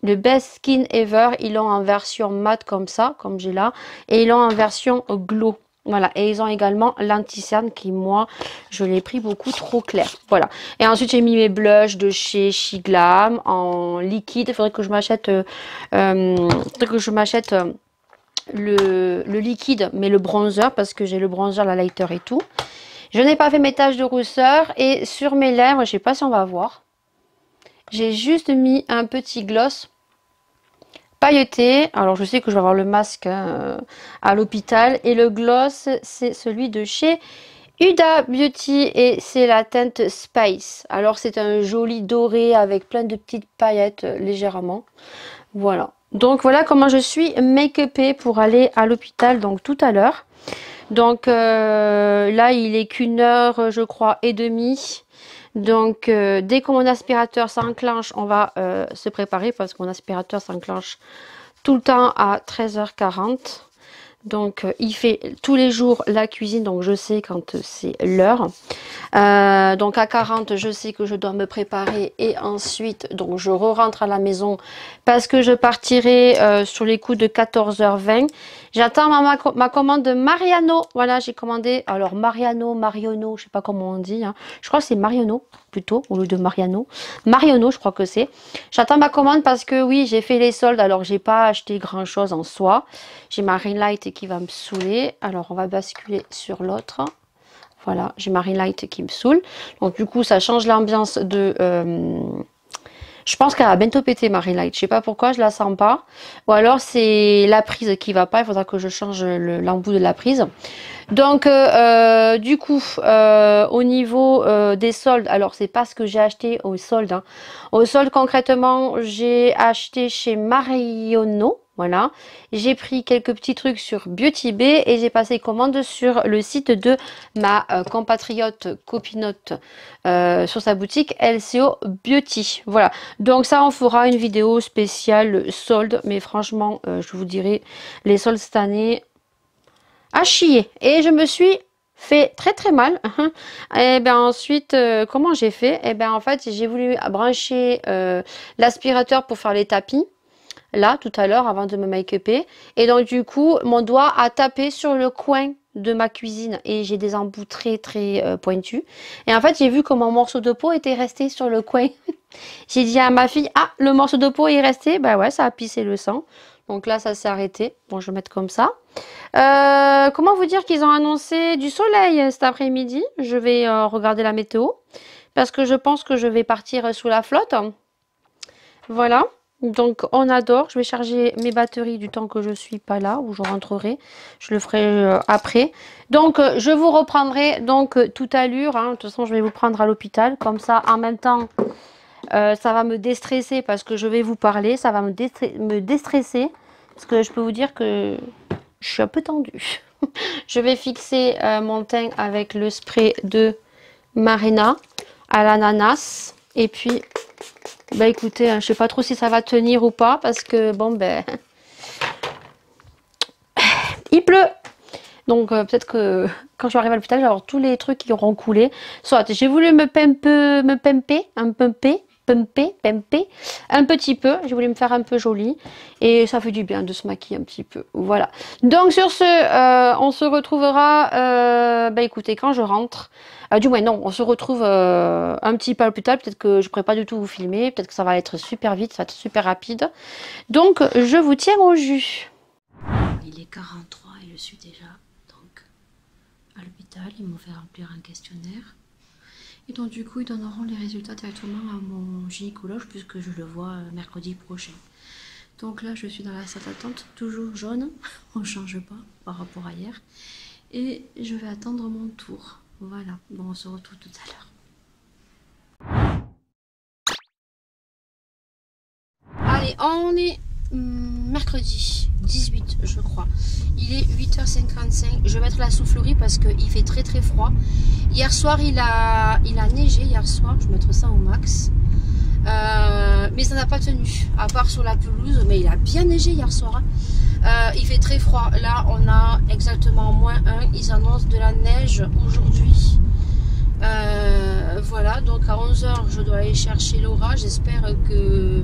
le Best Skin Ever, ils l'ont en version mat comme ça, comme j'ai là. Et ils l'ont en version glow. Voilà, et ils ont également l'anti-cerne qui, moi, je l'ai pris beaucoup trop clair. Voilà. Et ensuite, j'ai mis mes blushs de chez Shiglam en liquide. Il faudrait que je m'achète le liquide, mais le bronzer, parce que j'ai le bronzer, la lighter et tout. Je n'ai pas fait mes taches de rousseur. Et sur mes lèvres, je ne sais pas si on va voir, j'ai juste mis un petit gloss pailleté. Alors je sais que je vais avoir le masque à l'hôpital. Et le gloss, c'est celui de chez Huda Beauty. Et c'est la teinte Spice. Alors c'est un joli doré avec plein de petites paillettes légèrement. Voilà. Donc voilà comment je suis make-upée pour aller à l'hôpital donc tout à l'heure. Donc là il est qu'une heure je crois et demie. Donc, dès que mon aspirateur s'enclenche, on va se préparer parce que mon aspirateur s'enclenche tout le temps à 13h40. Donc, il fait tous les jours la cuisine, donc je sais quand c'est l'heure. Donc, à 40, je sais que je dois me préparer et ensuite, donc je re-rentre à la maison parce que je partirai sur les coups de 14h20. J'attends ma commande de Mariano. Voilà, j'ai commandé, alors Mariono, je sais pas comment on dit. Hein. Je crois que c'est Mariono plutôt, au lieu de Mariano. Mariono, je crois que c'est. J'attends ma commande parce que oui, j'ai fait les soldes, alors j'ai pas acheté grand chose en soi. J'ai ma ring light qui va me saouler. Alors, on va basculer sur l'autre. Voilà, j'ai ma ring light qui me saoule. Donc, du coup, ça change l'ambiance de... Je pense qu'elle va bientôt péter ma ring light. Je sais pas pourquoi, je la sens pas. Ou alors, c'est la prise qui va pas. Il faudra que je change l'embout de la prise. Donc, du coup, au niveau des soldes, alors c'est pas ce que j'ai acheté au solde. Hein. Au solde, concrètement, j'ai acheté chez Mariono. Voilà, j'ai pris quelques petits trucs sur Beauty Bay et j'ai passé commande sur le site de ma compatriote copinote sur sa boutique LCO Beauty. Voilà, donc ça on fera une vidéo spéciale solde, mais franchement je vous dirai les soldes cette année à chier. Et je me suis fait très très mal. Et ben ensuite, comment j'ai fait? Et ben en fait j'ai voulu brancher l'aspirateur pour faire les tapis. Là, tout à l'heure, avant de me make-upper. Et donc, du coup, mon doigt a tapé sur le coin de ma cuisine. Et j'ai des embouts très, très pointus. Et en fait, j'ai vu que mon morceau de peau était resté sur le coin. J'ai dit à ma fille, ah, le morceau de peau est resté. Bah ouais, ça a pissé le sang. Donc là, ça s'est arrêté. Bon, je vais mettre comme ça. Comment vous dire qu'ils ont annoncé du soleil cet après-midi? Je vais regarder la météo. Parce que je pense que je vais partir sous la flotte. Voilà. Donc on adore, je vais charger mes batteries du temps que je suis pas là, où je rentrerai, je le ferai après. Donc je vous reprendrai donc tout à l'heure, de toute façon je vais vous prendre à l'hôpital, comme ça en même temps ça va me déstresser parce que je vais vous parler, ça va me déstresser, parce que je peux vous dire que je suis un peu tendue. Je vais fixer mon teint avec le spray de Marina à l'ananas, et puis... Bah écoutez, je sais pas trop si ça va tenir ou pas parce que bon ben il pleut. Donc peut-être que quand je vais arriver à l'hôpital, je vais avoir tous les trucs qui auront coulé. Soit j'ai voulu me pimper un petit peu. J'ai voulu me faire un peu jolie et ça fait du bien de se maquiller un petit peu. Voilà. Donc sur ce, on se retrouvera. Bah écoutez, quand je rentre. Du moins non, on se retrouve un petit peu plus tard. Peut-être que je ne pourrai pas du tout vous filmer. Peut-être que ça va être super vite, ça va être super rapide. Donc je vous tiens au jus. Il est 43 et je suis déjà donc à l'hôpital. Ils m'ont fait remplir un questionnaire. Et donc du coup ils donneront les résultats directement à mon gynécologue puisque je le vois mercredi prochain. Donc là je suis dans la salle d'attente, toujours jaune, on ne change pas par rapport à hier. Et je vais attendre mon tour. Voilà, bon on se retrouve tout à l'heure. Allez, on est mercredi 18 je crois. Il est 8h55. Je vais mettre la soufflerie parce qu'il fait très très froid. Hier soir il a neigé hier soir. Je vais mettre ça au max. Mais ça n'a pas tenu. À part sur la pelouse. Mais il a bien neigé hier soir. Il fait très froid. Là on a exactement -1. Ils annoncent de la neige aujourd'hui. Voilà. Donc à 11h je dois aller chercher Laura. J'espère que...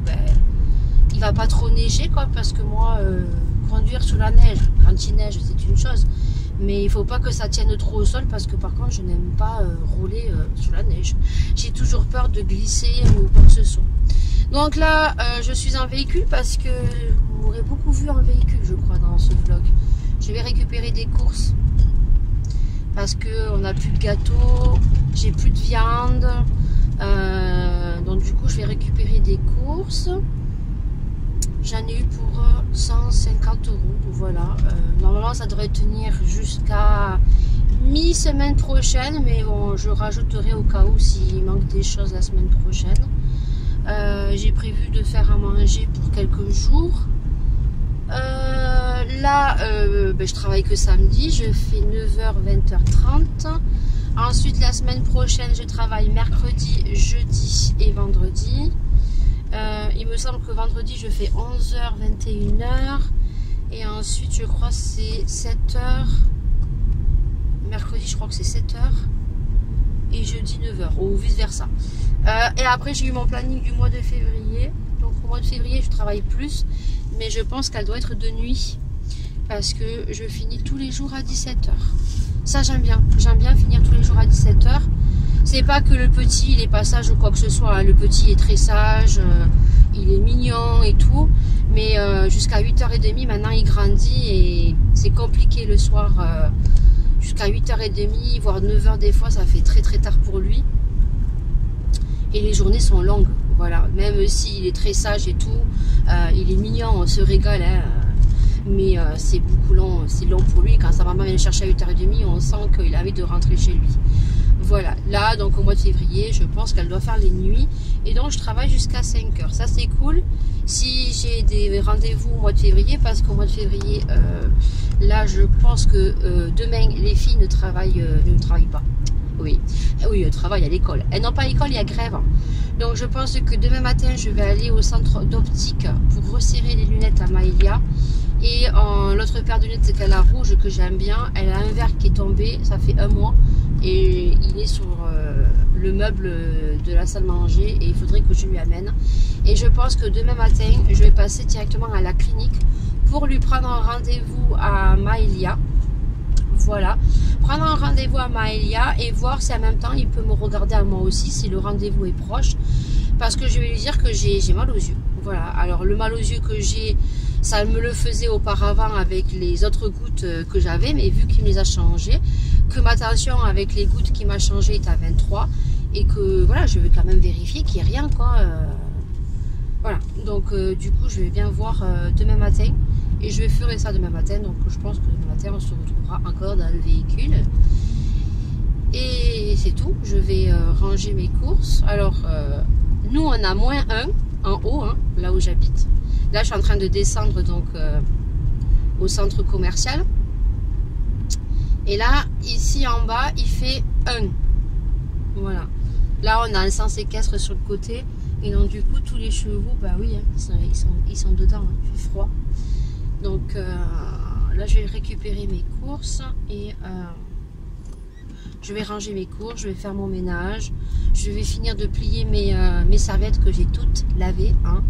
il va pas trop neiger quoi, parce que moi conduire sous la neige quand il neige c'est une chose, mais il faut pas que ça tienne trop au sol parce que par contre je n'aime pas rouler sous la neige. J'ai toujours peur de glisser ou quoi que ce soit. Donc là je suis en véhicule parce que vous m'aurez beaucoup vu en véhicule je crois dans ce vlog. Je vais récupérer des courses parce que on n'a plus de gâteau, j'ai plus de viande, donc du coup je vais récupérer des courses. J'en ai eu pour 150 €, voilà. Normalement, ça devrait tenir jusqu'à mi-semaine prochaine, mais bon, je rajouterai au cas où s'il manque des choses la semaine prochaine. J'ai prévu de faire à manger pour quelques jours. Là, je travaille que samedi, je fais 9h, 20h30. Ensuite, la semaine prochaine, je travaille mercredi, jeudi et vendredi. Il me semble que vendredi je fais 11h, 21h et ensuite je crois c'est 7h. Mercredi je crois que c'est 7h et jeudi 9h ou vice versa. Et après j'ai eu mon planning du mois de février. Donc au mois de février je travaille plus, mais je pense qu'elle doit être de nuit parce que je finis tous les jours à 17h. Ça j'aime bien finir tous les jours à 17h. C'est pas que le petit il est pas sage ou quoi que ce soit, le petit est très sage, il est mignon et tout, mais jusqu'à 8h30 maintenant il grandit et c'est compliqué le soir, jusqu'à 8h30 voire 9h des fois, ça fait très très tard pour lui et les journées sont longues, voilà, même s'il est très sage et tout, il est mignon, on se régale, hein, mais c'est beaucoup long, c'est long pour lui. Quand sa maman vient le chercher à 8h30 on sent qu'il a envie de rentrer chez lui. Voilà, là donc au mois de février, je pense qu'elle doit faire les nuits et donc je travaille jusqu'à 5 heures. Ça c'est cool si j'ai des rendez-vous au mois de février, parce qu'au mois de février, là je pense que demain les filles ne travaillent pas. Oui, elles travaillent à l'école. Elles n'ont pas l'école, il y a grève. Donc je pense que demain matin je vais aller au centre d'optique pour resserrer les lunettes à Maëlia. Et l'autre paire de lunettes qu'elle a rouge, que j'aime bien, elle a un verre qui est tombé, ça fait 1 mois. Et il est sur le meuble de la salle manger et il faudrait que je lui amène. Et je pense que demain matin, je vais passer directement à la clinique pour lui prendre un rendez-vous à Maëlia. Voilà, prendre un rendez-vous à Maëlia et voir si en même temps il peut me regarder à moi aussi si le rendez-vous est proche. Parce que je vais lui dire que j'ai mal aux yeux. Voilà, alors le mal aux yeux que j'ai, ça me le faisait auparavant avec les autres gouttes que j'avais, mais vu qu'il me les a changées, que ma tension avec les gouttes qui m'a changé est à 23 et que voilà, je vais quand même vérifier qu'il n'y ait rien quoi. Voilà, donc du coup je vais bien voir demain matin et je ferai ça demain matin. Donc je pense que demain matin on se retrouvera encore dans le véhicule et c'est tout. Je vais ranger mes courses. Alors nous on a -1 en haut, hein, là où j'habite. Là je suis en train de descendre donc au centre commercial. Et là, ici en bas, il fait 1. Voilà. Là, on a un sens équestre sur le côté. Et donc, du coup, tous les chevaux, bah oui, hein, ils sont dedans. Hein, il fait froid. Donc, là, je vais récupérer mes courses. Et je vais ranger mes courses. Je vais faire mon ménage. Je vais finir de plier mes serviettes que j'ai toutes lavées. Hein.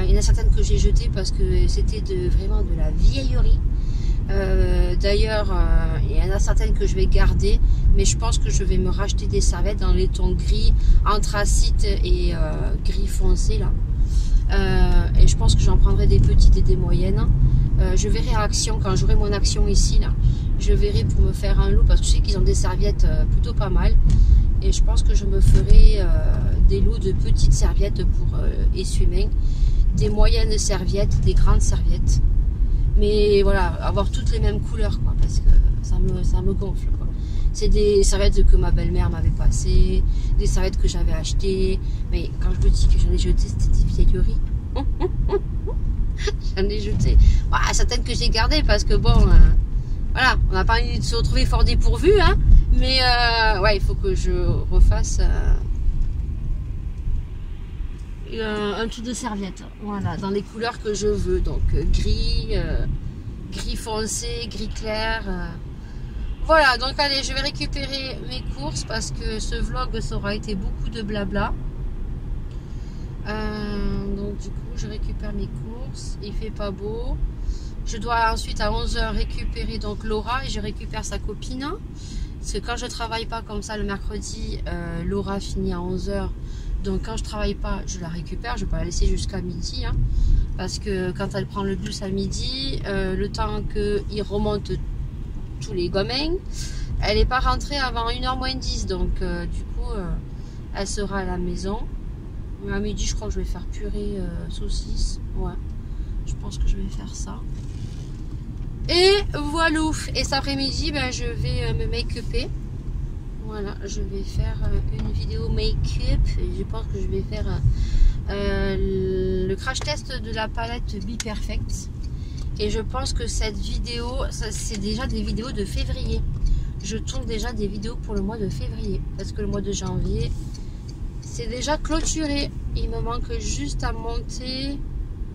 Il y en a certaines que j'ai jetées parce que c'était vraiment de la vieillerie. D'ailleurs, il y en a certaines que je vais garder, mais je pense que je vais me racheter des serviettes dans les tons gris, anthracite et gris foncé là. Et je pense que j'en prendrai des petites et des moyennes. Je verrai à Action quand j'aurai mon Action ici là. Je verrai pour me faire un lot parce que je sais qu'ils ont des serviettes plutôt pas mal. Et je pense que je me ferai des lots de petites serviettes pour essuie-mains, des moyennes serviettes, des grandes serviettes. Mais voilà, avoir toutes les mêmes couleurs, quoi, parce que ça me gonfle, quoi. C'est des serviettes que ma belle-mère m'avait passées, des serviettes que j'avais achetées. Mais quand je me dis que j'en ai jeté, c'était des vieilleries. J'en ai jeté. Bah, certaines que j'ai gardées parce que bon, voilà, on n'a pas envie de se retrouver fort dépourvu, hein. Mais ouais, il faut que je refasse un truc de serviette, voilà, dans les couleurs que je veux, donc gris, gris foncé, gris clair, voilà. Donc allez, je vais récupérer mes courses parce que ce vlog ça aura été beaucoup de blabla. Donc du coup je récupère mes courses, il fait pas beau, je dois ensuite à 11 h récupérer donc Laura et je récupère sa copine, parce que quand je travaille pas comme ça le mercredi, Laura finit à 11 h. Donc quand je travaille pas, je la récupère, je vais pas la laisser jusqu'à midi, hein, parce que quand elle prend le bus à midi, le temps qu'il remonte tous les gamins, elle n'est pas rentrée avant 1 h moins 10, donc du coup elle sera à la maison. À midi je crois que je vais faire purée saucisse, ouais, je pense que je vais faire ça. Et voilà, et cet après-midi ben, je vais me make-upper. Voilà, je vais faire une vidéo make-up. Je pense que je vais faire le crash test de la palette Be Perfect. Et je pense que cette vidéo, c'est déjà des vidéos de février. Je tourne déjà des vidéos pour le mois de février. Parce que le mois de janvier, c'est déjà clôturé. Il me manque juste à monter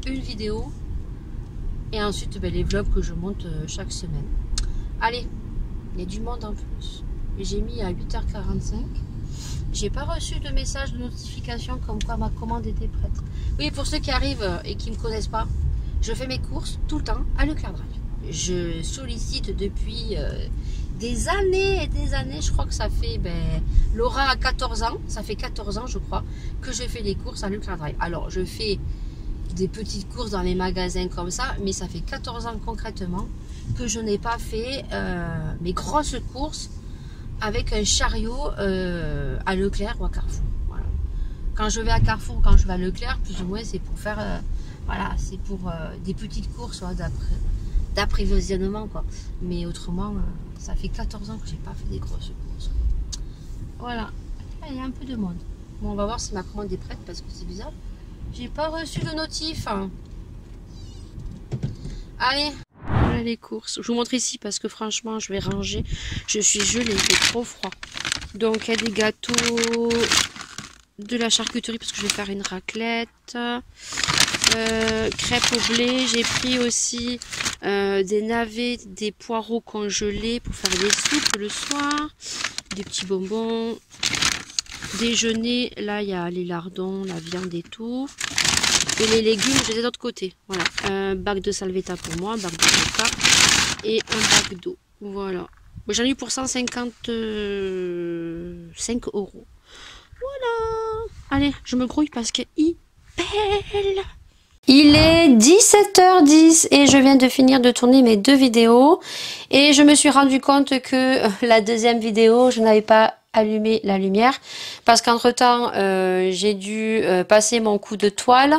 une vidéo. Et ensuite, ben, les vlogs que je monte chaque semaine. Allez, il y a du monde en plus. J'ai mis à 8 h 45. J'ai pas reçu de message de notification comme quoi ma commande était prête. Oui, pour ceux qui arrivent et qui me connaissent pas, je fais mes courses tout le temps à Leclerc Drive. Je sollicite depuis des années et des années. Je crois que ça fait, ben, Laura a 14 ans. Ça fait 14 ans, je crois, que je fais les courses à Leclerc Drive. Alors, je fais des petites courses dans les magasins comme ça, mais ça fait 14 ans concrètement que je n'ai pas fait mes grosses courses avec un chariot à Leclerc ou à Carrefour. Voilà. Quand je vais à Carrefour, quand je vais à Leclerc, plus ou moins c'est pour faire voilà, c'est pour des petites courses d'approvisionnement quoi. Mais autrement, ça fait 14 ans que j'ai pas fait des grosses courses. Voilà. Ah, il y a un peu de monde. Bon, on va voir si ma commande est prête parce que c'est bizarre. J'ai pas reçu de notif. Allez, voilà les courses. Je vous montre ici parce que franchement, je vais ranger. Je suis gelée, il fait trop froid. Donc, il y a des gâteaux, de la charcuterie parce que je vais faire une raclette. Crêpes au blé. J'ai pris aussi des navets, des poireaux congelés pour faire des soupes le soir. Des petits bonbons. Déjeuner, là il y a les lardons, la viande et tout. Et les légumes, je les ai de l'autre côté. Voilà, un bac de salvetta pour moi, un bac de coca et un bac d'eau. Voilà. J'en ai eu pour 155 euros. Voilà. Allez, je me grouille parce qu'il pèle. Il est 17h10 et je viens de finir de tourner mes 2 vidéos. Et je me suis rendu compte que la deuxième vidéo, je n'avais pas allumé la lumière parce qu'entre temps j'ai dû passer mon coup de toile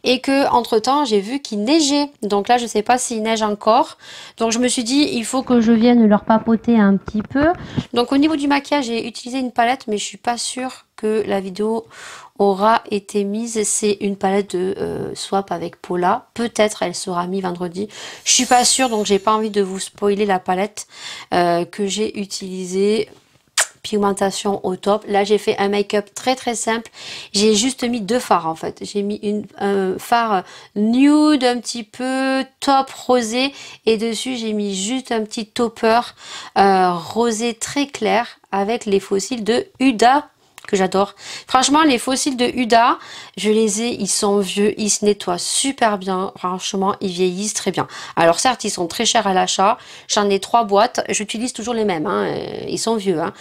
et que entre temps j'ai vu qu'il neigeait, donc là je sais pas s'il neige encore, donc je me suis dit il faut que je vienne leur papoter un petit peu. Donc au niveau du maquillage j'ai utilisé une palette mais je suis pas sûre que la vidéo aura été mise. C'est une palette de Swap avec Paula, peut-être elle sera mise vendredi, je suis pas sûre, donc j'ai pas envie de vous spoiler la palette que j'ai utilisée. Pigmentation au top. Là j'ai fait un make-up très très simple, j'ai juste mis 2 fards en fait, j'ai mis un fard nude un petit peu top rosé et dessus j'ai mis juste un petit topper rosé très clair avec les fossiles de Huda que j'adore. Franchement les fossiles de Huda, je les ai, ils sont vieux, ils se nettoient super bien, franchement ils vieillissent très bien. Alors certes ils sont très chers à l'achat, j'en ai 3 boîtes, j'utilise toujours les mêmes, hein. Ils sont vieux, hein.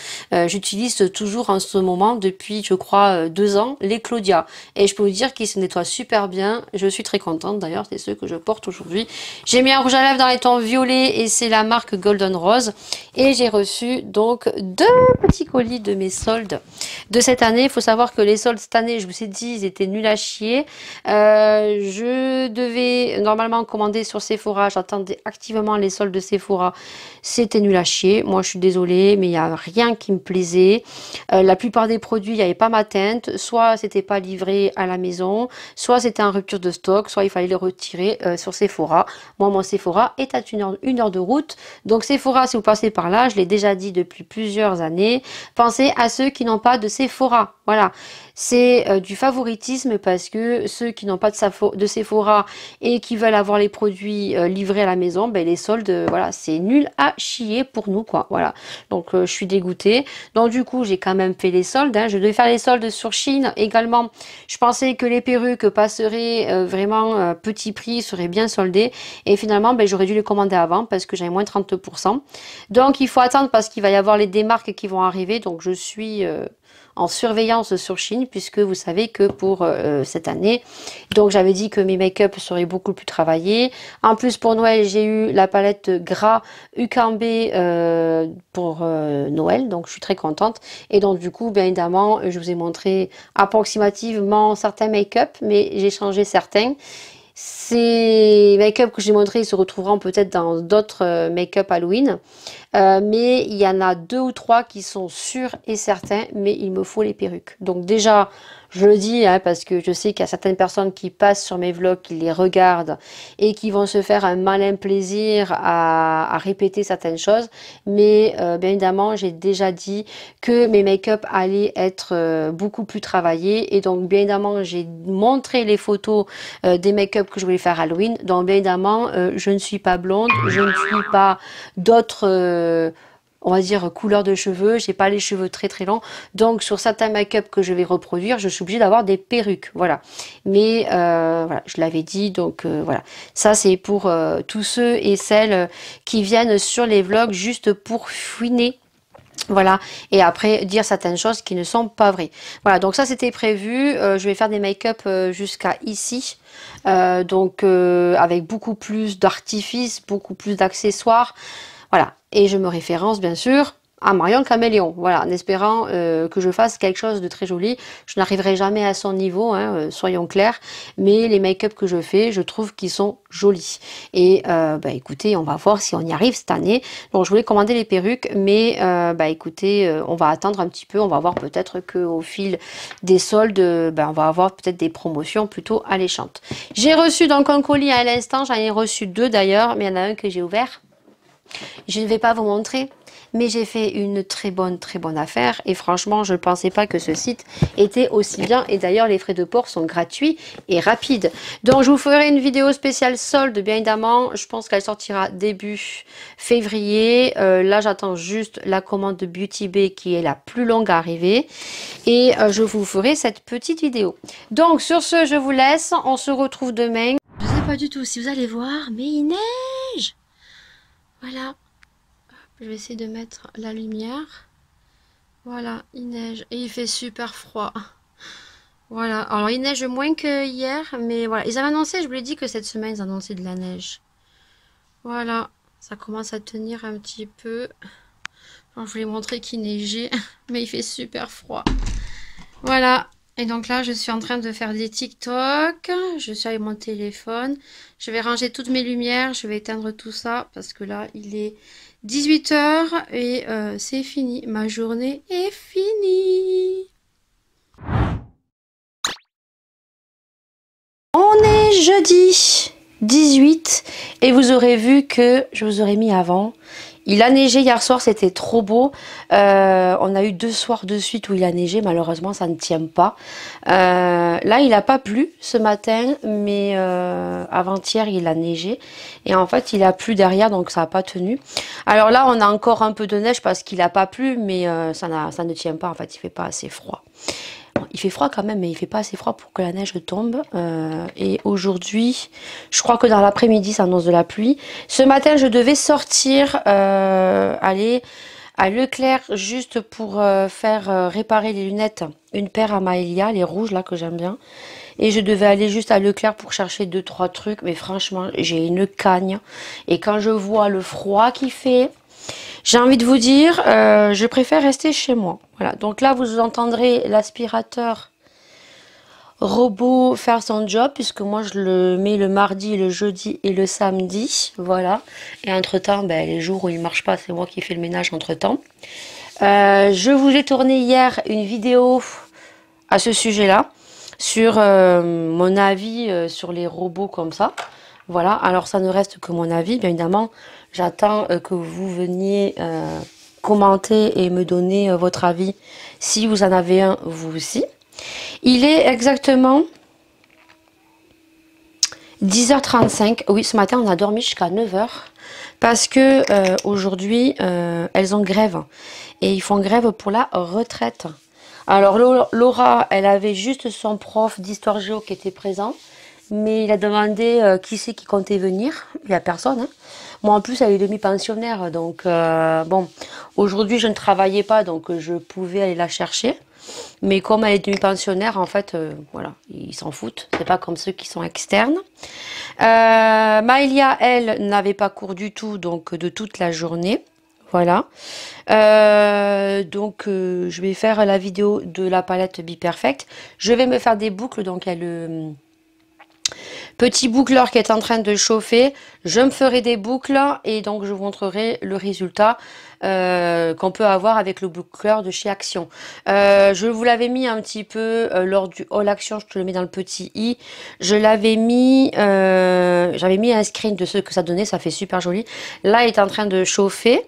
J'utilise toujours en ce moment depuis je crois 2 ans les Claudia et je peux vous dire qu'ils se nettoient super bien, je suis très contente d'ailleurs, c'est ceux que je porte aujourd'hui. J'ai mis un rouge à lèvres dans les tons violets et c'est la marque Golden Rose et j'ai reçu donc 2 petits colis de mes soldes de cette année. Il faut savoir que les soldes cette année, je vous ai dit, ils étaient nuls à chier. Je devais normalement commander sur Sephora. J'attendais activement les soldes de Sephora. C'était nul à chier. Moi, je suis désolée, mais il n'y a rien qui me plaisait. La plupart des produits, il n'y avait pas ma teinte. Soit c'était pas livré à la maison, soit c'était en rupture de stock, soit il fallait les retirer sur Sephora. Moi, mon Sephora est à 1 heure de route. Donc Sephora, si vous passez par là, je l'ai déjà dit depuis plusieurs années, pensez à ceux qui n'ont pas de Sephora. Voilà, c'est du favoritisme parce que ceux qui n'ont pas de Sephora et qui veulent avoir les produits livrés à la maison, ben les soldes, voilà, c'est nul à chier pour nous, quoi. Voilà, donc je suis dégoûtée. Donc du coup, j'ai quand même fait les soldes, hein. Je devais faire les soldes sur Chine également. Je pensais que les perruques passeraient vraiment petit prix, seraient bien soldées. Et finalement, ben, j'aurais dû les commander avant parce que j'avais moins 30%. Donc il faut attendre parce qu'il va y avoir les démarques qui vont arriver. Donc je suis en surveillance sur Chine puisque vous savez que pour cette année, donc j'avais dit que mes make-up seraient beaucoup plus travaillés. En plus pour Noël, j'ai eu la palette gras Ukambe pour Noël, donc je suis très contente. Et donc du coup, bien évidemment, je vous ai montré approximativement certains make-up, mais j'ai changé certains. Ces make-up que j'ai montrés, ils se retrouveront peut-être dans d'autres make-up Halloween. Mais il y en a 2 ou 3 qui sont sûrs et certains, mais il me faut les perruques. Donc déjà, je le dis hein, parce que je sais qu'il y a certaines personnes qui passent sur mes vlogs, qui les regardent et qui vont se faire un malin plaisir à répéter certaines choses. Mais bien évidemment, j'ai déjà dit que mes make-up allaient être beaucoup plus travaillés. Et donc bien évidemment, j'ai montré les photos des make-up que je voulais faire Halloween. Donc bien évidemment, je ne suis pas blonde, je ne suis pas d'autres on va dire couleur de cheveux, j'ai pas les cheveux très très longs, donc sur certains make-up que je vais reproduire, je suis obligée d'avoir des perruques, voilà. Mais voilà, je l'avais dit, donc voilà. Ça c'est pour tous ceux et celles qui viennent sur les vlogs juste pour fouiner. Voilà, et après dire certaines choses qui ne sont pas vraies. Voilà, donc ça c'était prévu. Je vais faire des make-up jusqu'à ici. Donc avec beaucoup plus d'artifices, beaucoup plus d'accessoires. Voilà, et je me référence bien sûr à Marion Caméléon, voilà, en espérant que je fasse quelque chose de très joli. Je n'arriverai jamais à son niveau, hein, soyons clairs, mais les make-up que je fais, je trouve qu'ils sont jolis. Et bah, écoutez, on va voir si on y arrive cette année. Donc je voulais commander les perruques, mais bah, écoutez, on va attendre un petit peu, on va voir peut-être qu'au fil des soldes, bah, on va avoir peut-être des promotions plutôt alléchantes. J'ai reçu donc un colis à l'instant, j'en ai reçu 2 d'ailleurs, mais il y en a un que j'ai ouvert. Je ne vais pas vous montrer, mais j'ai fait une très bonne affaire et franchement, je ne pensais pas que ce site était aussi bien. Et d'ailleurs, les frais de port sont gratuits et rapides. Donc, je vous ferai une vidéo spéciale solde, bien évidemment. Je pense qu'elle sortira début février. Là, j'attends juste la commande de Beauty Bay qui est la plus longue à arriver. Et je vous ferai cette petite vidéo. Donc, sur ce, je vous laisse. On se retrouve demain. Je sais pas du tout si vous allez voir, mais il neige. Voilà. Je vais essayer de mettre la lumière. Voilà, il neige et il fait super froid. Voilà, alors il neige moins que hier, mais voilà. Ils avaient annoncé, je vous l'ai dit que cette semaine, ils annonçaient de la neige. Voilà, ça commence à tenir un petit peu. Alors, je voulais montrer qu'il neigeait, mais il fait super froid. Voilà, et donc là, je suis en train de faire des TikTok. Je suis avec mon téléphone. Je vais ranger toutes mes lumières, je vais éteindre tout ça, parce que là, il est 18 h et c'est fini. Ma journée est finie. On est jeudi 18 et vous aurez vu que je vous aurais mis avant. Il a neigé hier soir, c'était trop beau. On a eu 2 soirs de suite où il a neigé, malheureusement ça ne tient pas. Là il n'a pas plu ce matin, mais avant-hier il a neigé. Et en fait il a plu derrière, donc ça n'a pas tenu. Alors là on a encore un peu de neige parce qu'il n'a pas plu, mais ça ne tient pas, en fait il fait pas assez froid. Il fait froid quand même, mais il fait pas assez froid pour que la neige tombe. Et aujourd'hui, je crois que dans l'après-midi, ça annonce de la pluie. Ce matin, je devais sortir, aller à Leclerc juste pour faire réparer les lunettes. Une paire à Maëlia, les rouges là que j'aime bien. Et je devais aller juste à Leclerc pour chercher 2-3 trucs. Mais franchement, j'ai une cagne. Et quand je vois le froid qu'il fait... J'ai envie de vous dire, je préfère rester chez moi. Voilà, donc là vous entendrez l'aspirateur robot faire son job, puisque moi je le mets le mardi, le jeudi et le samedi. Voilà, et entre temps, ben, les jours où il ne marche pas, c'est moi qui fais le ménage entre temps. Je vous ai tourné hier une vidéo à ce sujet-là, sur mon avis sur les robots comme ça. Voilà, alors ça ne reste que mon avis, bien évidemment. J'attends que vous veniez commenter et me donner votre avis si vous en avez un vous aussi. Il est exactement 10h35. Oui, ce matin on a dormi jusqu'à 9h parce que aujourd'hui elles ont grève et ils font grève pour la retraite. Alors Laura, elle avait juste son prof d'histoire géo qui était présent. Mais il a demandé qui c'est qui comptait venir. Il n'y a personne. Hein. Moi, en plus, elle est demi-pensionnaire. Donc, bon, aujourd'hui, je ne travaillais pas. Donc, je pouvais aller la chercher. Mais comme elle est demi-pensionnaire, en fait, voilà, ils s'en foutent. C'est pas comme ceux qui sont externes. Maëlia, elle, n'avait pas cours du tout. Donc, de toute la journée. Voilà. Donc, je vais faire la vidéo de la palette Be Perfect. Je vais me faire des boucles. Donc, il y a le... petit boucleur qui est en train de chauffer. Je me ferai des boucles et donc je vous montrerai le résultat qu'on peut avoir avec le boucleur de chez Action. Je vous l'avais mis un petit peu lors du haul Action, je te le mets dans le petit i. Je l'avais mis, j'avais mis un screen de ce que ça donnait, ça fait super joli. Là, il est en train de chauffer.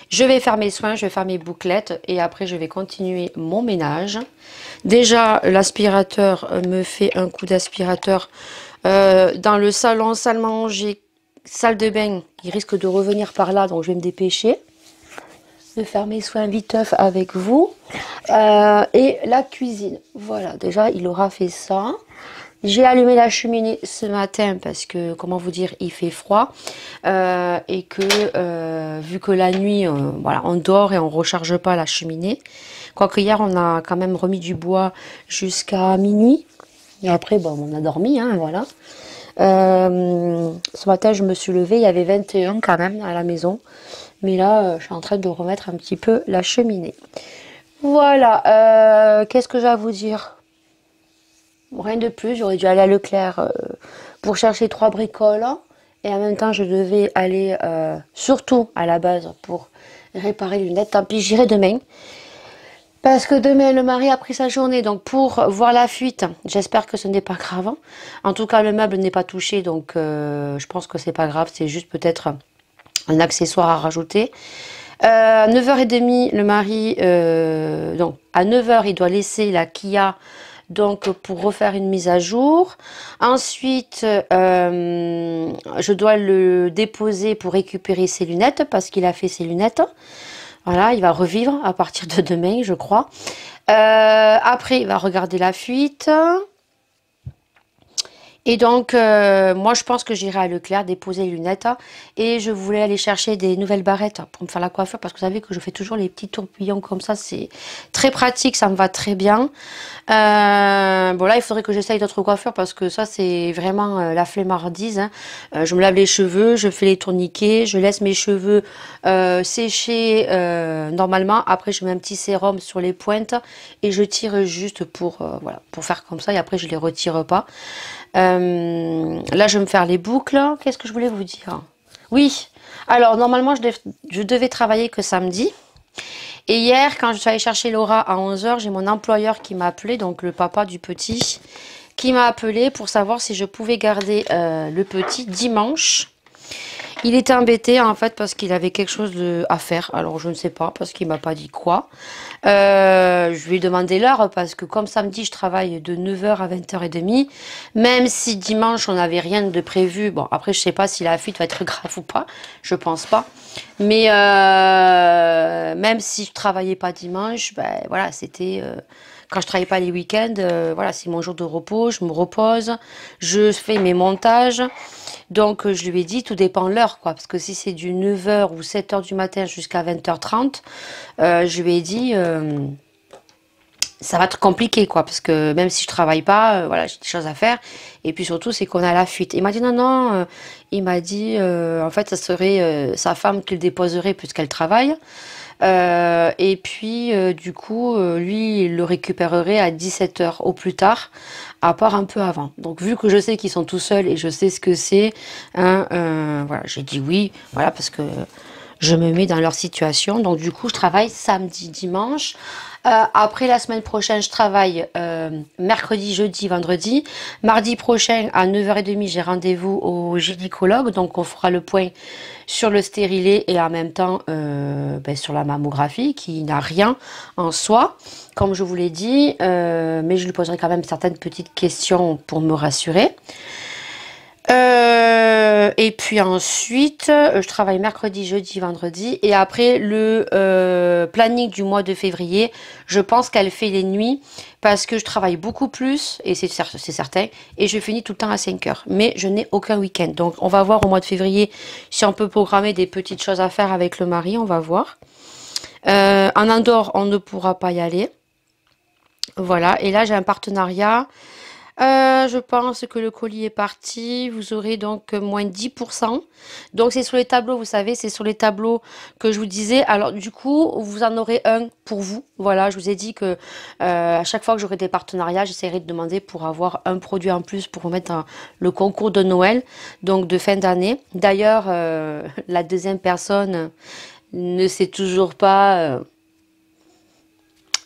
Je vais faire mes soins, je vais faire mes bouclettes et après je vais continuer mon ménage. Déjà, l'aspirateur me fait un coup d'aspirateur dans le salon, salle à manger, salle de bain. Il risque de revenir par là, donc je vais me dépêcher de faire mes soins viteuf avec vous. Et la cuisine, voilà, déjà il aura fait ça. J'ai allumé la cheminée ce matin parce que, comment vous dire, il fait froid et que vu que la nuit, voilà, on dort et on recharge pas la cheminée. Quoique hier on a quand même remis du bois jusqu'à minuit. Et après, bon, on a dormi, hein, voilà. Ce matin, je me suis levée, il y avait 21 quand même à la maison. Mais là, je suis en train de remettre un petit peu la cheminée. Voilà, qu'est-ce que j'ai à vous dire? Rien de plus, j'aurais dû aller à Leclerc pour chercher 3 bricoles. Et en même temps, je devais aller surtout à la base pour réparer les lunettes. Tant pis, j'irai demain. Parce que demain, le mari a pris sa journée. Donc pour voir la fuite, j'espère que ce n'est pas grave. En tout cas, le meuble n'est pas touché. Donc je pense que c'est pas grave. C'est juste peut-être un accessoire à rajouter. À 9h30, le mari... donc à 9h, il doit laisser la Kia... Donc pour refaire une mise à jour. Ensuite, je dois le déposer pour récupérer ses lunettes parce qu'il a fait ses lunettes. Voilà, il va revivre à partir de demain, je crois. Après, il va regarder la fuite. Et donc, moi, je pense que j'irai à Leclerc déposer les lunettes. Et je voulais aller chercher des nouvelles barrettes pour me faire la coiffure. Parce que vous savez que je fais toujours les petits tourbillons comme ça. C'est très pratique, ça me va très bien. Bon, là, il faudrait que j'essaye d'autres coiffures. Parce que ça, c'est vraiment la flemmardise. Hein. Je me lave les cheveux, je fais les tourniquets. Je laisse mes cheveux sécher normalement. Après, je mets un petit sérum sur les pointes. Et je tire juste pour, voilà, pour faire comme ça. Et après, je les retire pas. Là, je vais me faire les boucles. Qu'est-ce que je voulais vous dire? Oui, alors normalement, je devais travailler que samedi. Et hier, quand je suis allée chercher Laura à 11h, j'ai mon employeur qui m'a appelé, donc le papa du petit, qui m'a appelé pour savoir si je pouvais garder le petit dimanche. Il était embêté en fait parce qu'il avait quelque chose à faire. Alors je ne sais pas parce qu'il m'a pas dit quoi. Je lui ai demandé l'heure parce que comme samedi je travaille de 9h à 20h30. Même si dimanche on n'avait rien de prévu. Bon après je sais pas si la fuite va être grave ou pas. Je pense pas. Mais même si je travaillais pas dimanche, ben voilà c'était... quand je travaille pas les week-ends, voilà, c'est mon jour de repos, je me repose, je fais mes montages. Donc je lui ai dit, tout dépend de l'heure, quoi. Parce que si c'est du 9h ou 7h du matin jusqu'à 20h30, je lui ai dit, ça va être compliqué, quoi. Parce que même si je travaille pas, voilà, j'ai des choses à faire. Et puis surtout, c'est qu'on a la fuite. Il m'a dit, non, non, il m'a dit, en fait, ça serait sa femme qui le déposerait puisqu'elle travaille. Et puis, du coup, lui, il le récupérerait à 17h au plus tard, à part un peu avant. Donc, vu que je sais qu'ils sont tout seuls et je sais ce que c'est, hein, voilà, j'ai dit oui, voilà, parce que je me mets dans leur situation. Donc, du coup, je travaille samedi, dimanche. Après, la semaine prochaine, je travaille mercredi, jeudi, vendredi. Mardi prochain, à 9h30, j'ai rendez-vous au gynécologue. Donc, on fera le point sur le stérilet et en même temps ben, sur la mammographie, qui n'a rien en soi, comme je vous l'ai dit. Mais je lui poserai quand même certaines petites questions pour me rassurer. Et puis ensuite, je travaille mercredi, jeudi, vendredi. Et après, le planning du mois de février, je pense qu'elle fait les nuits parce que je travaille beaucoup plus, et c'est certain, et je finis tout le temps à 5 heures. Mais je n'ai aucun week-end. Donc, on va voir au mois de février si on peut programmer des petites choses à faire avec le mari. On va voir. En Andorre, on ne pourra pas y aller. Voilà. Et là, j'ai un partenariat. Je pense que le colis est parti. Vous aurez donc moins 10%. Donc c'est sur les tableaux, vous savez, c'est sur les tableaux que je vous disais. Alors du coup, vous en aurez un pour vous. Voilà, je vous ai dit que à chaque fois que j'aurai des partenariats, j'essaierai de demander pour avoir un produit en plus pour vous mettre dans le concours de Noël, donc de fin d'année. D'ailleurs, la deuxième personne ne sait toujours pas...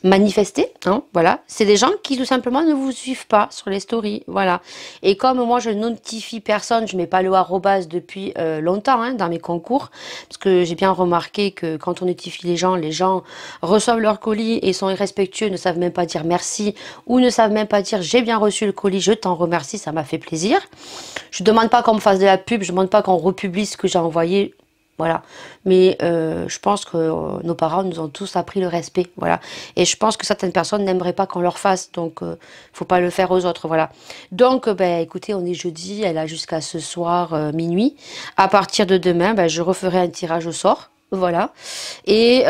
manifester, hein, voilà. C'est des gens qui tout simplement ne vous suivent pas sur les stories, voilà. Et comme moi je notifie personne, je mets pas le arrobase depuis longtemps hein, dans mes concours, parce que j'ai bien remarqué que quand on notifie les gens reçoivent leur colis et sont irrespectueux, ne savent même pas dire merci, ou ne savent même pas dire j'ai bien reçu le colis, je t'en remercie, ça m'a fait plaisir. Je demande pas qu'on me fasse de la pub, je demande pas qu'on republie ce que j'ai envoyé. Voilà, mais je pense que nos parents nous ont tous appris le respect, voilà. Et je pense que certaines personnes n'aimeraient pas qu'on leur fasse, donc faut pas le faire aux autres, voilà. Donc, ben, écoutez, on est jeudi, elle a jusqu'à ce soir minuit. À partir de demain, ben, je referai un tirage au sort, Voilà. Et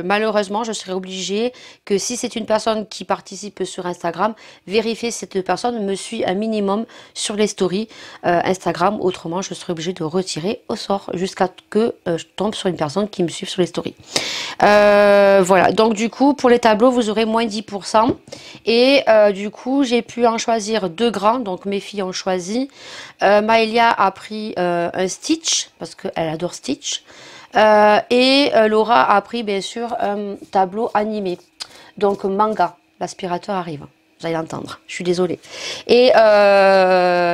malheureusement, je serai obligée que si c'est une personne qui participe sur Instagram, vérifier si cette personne me suit un minimum sur les stories Instagram. Autrement, je serai obligée de retirer au sort jusqu'à que je tombe sur une personne qui me suive sur les stories. Voilà. Donc du coup, pour les tableaux, vous aurez moins 10%. Et du coup, j'ai pu en choisir 2 grands. Donc mes filles ont choisi. Maëlia a pris un Stitch parce qu'elle adore Stitch. Et Laura a pris bien sûr un tableau animé, donc manga. L'aspirateur arrive, vous allez l'entendre, je suis désolée. Et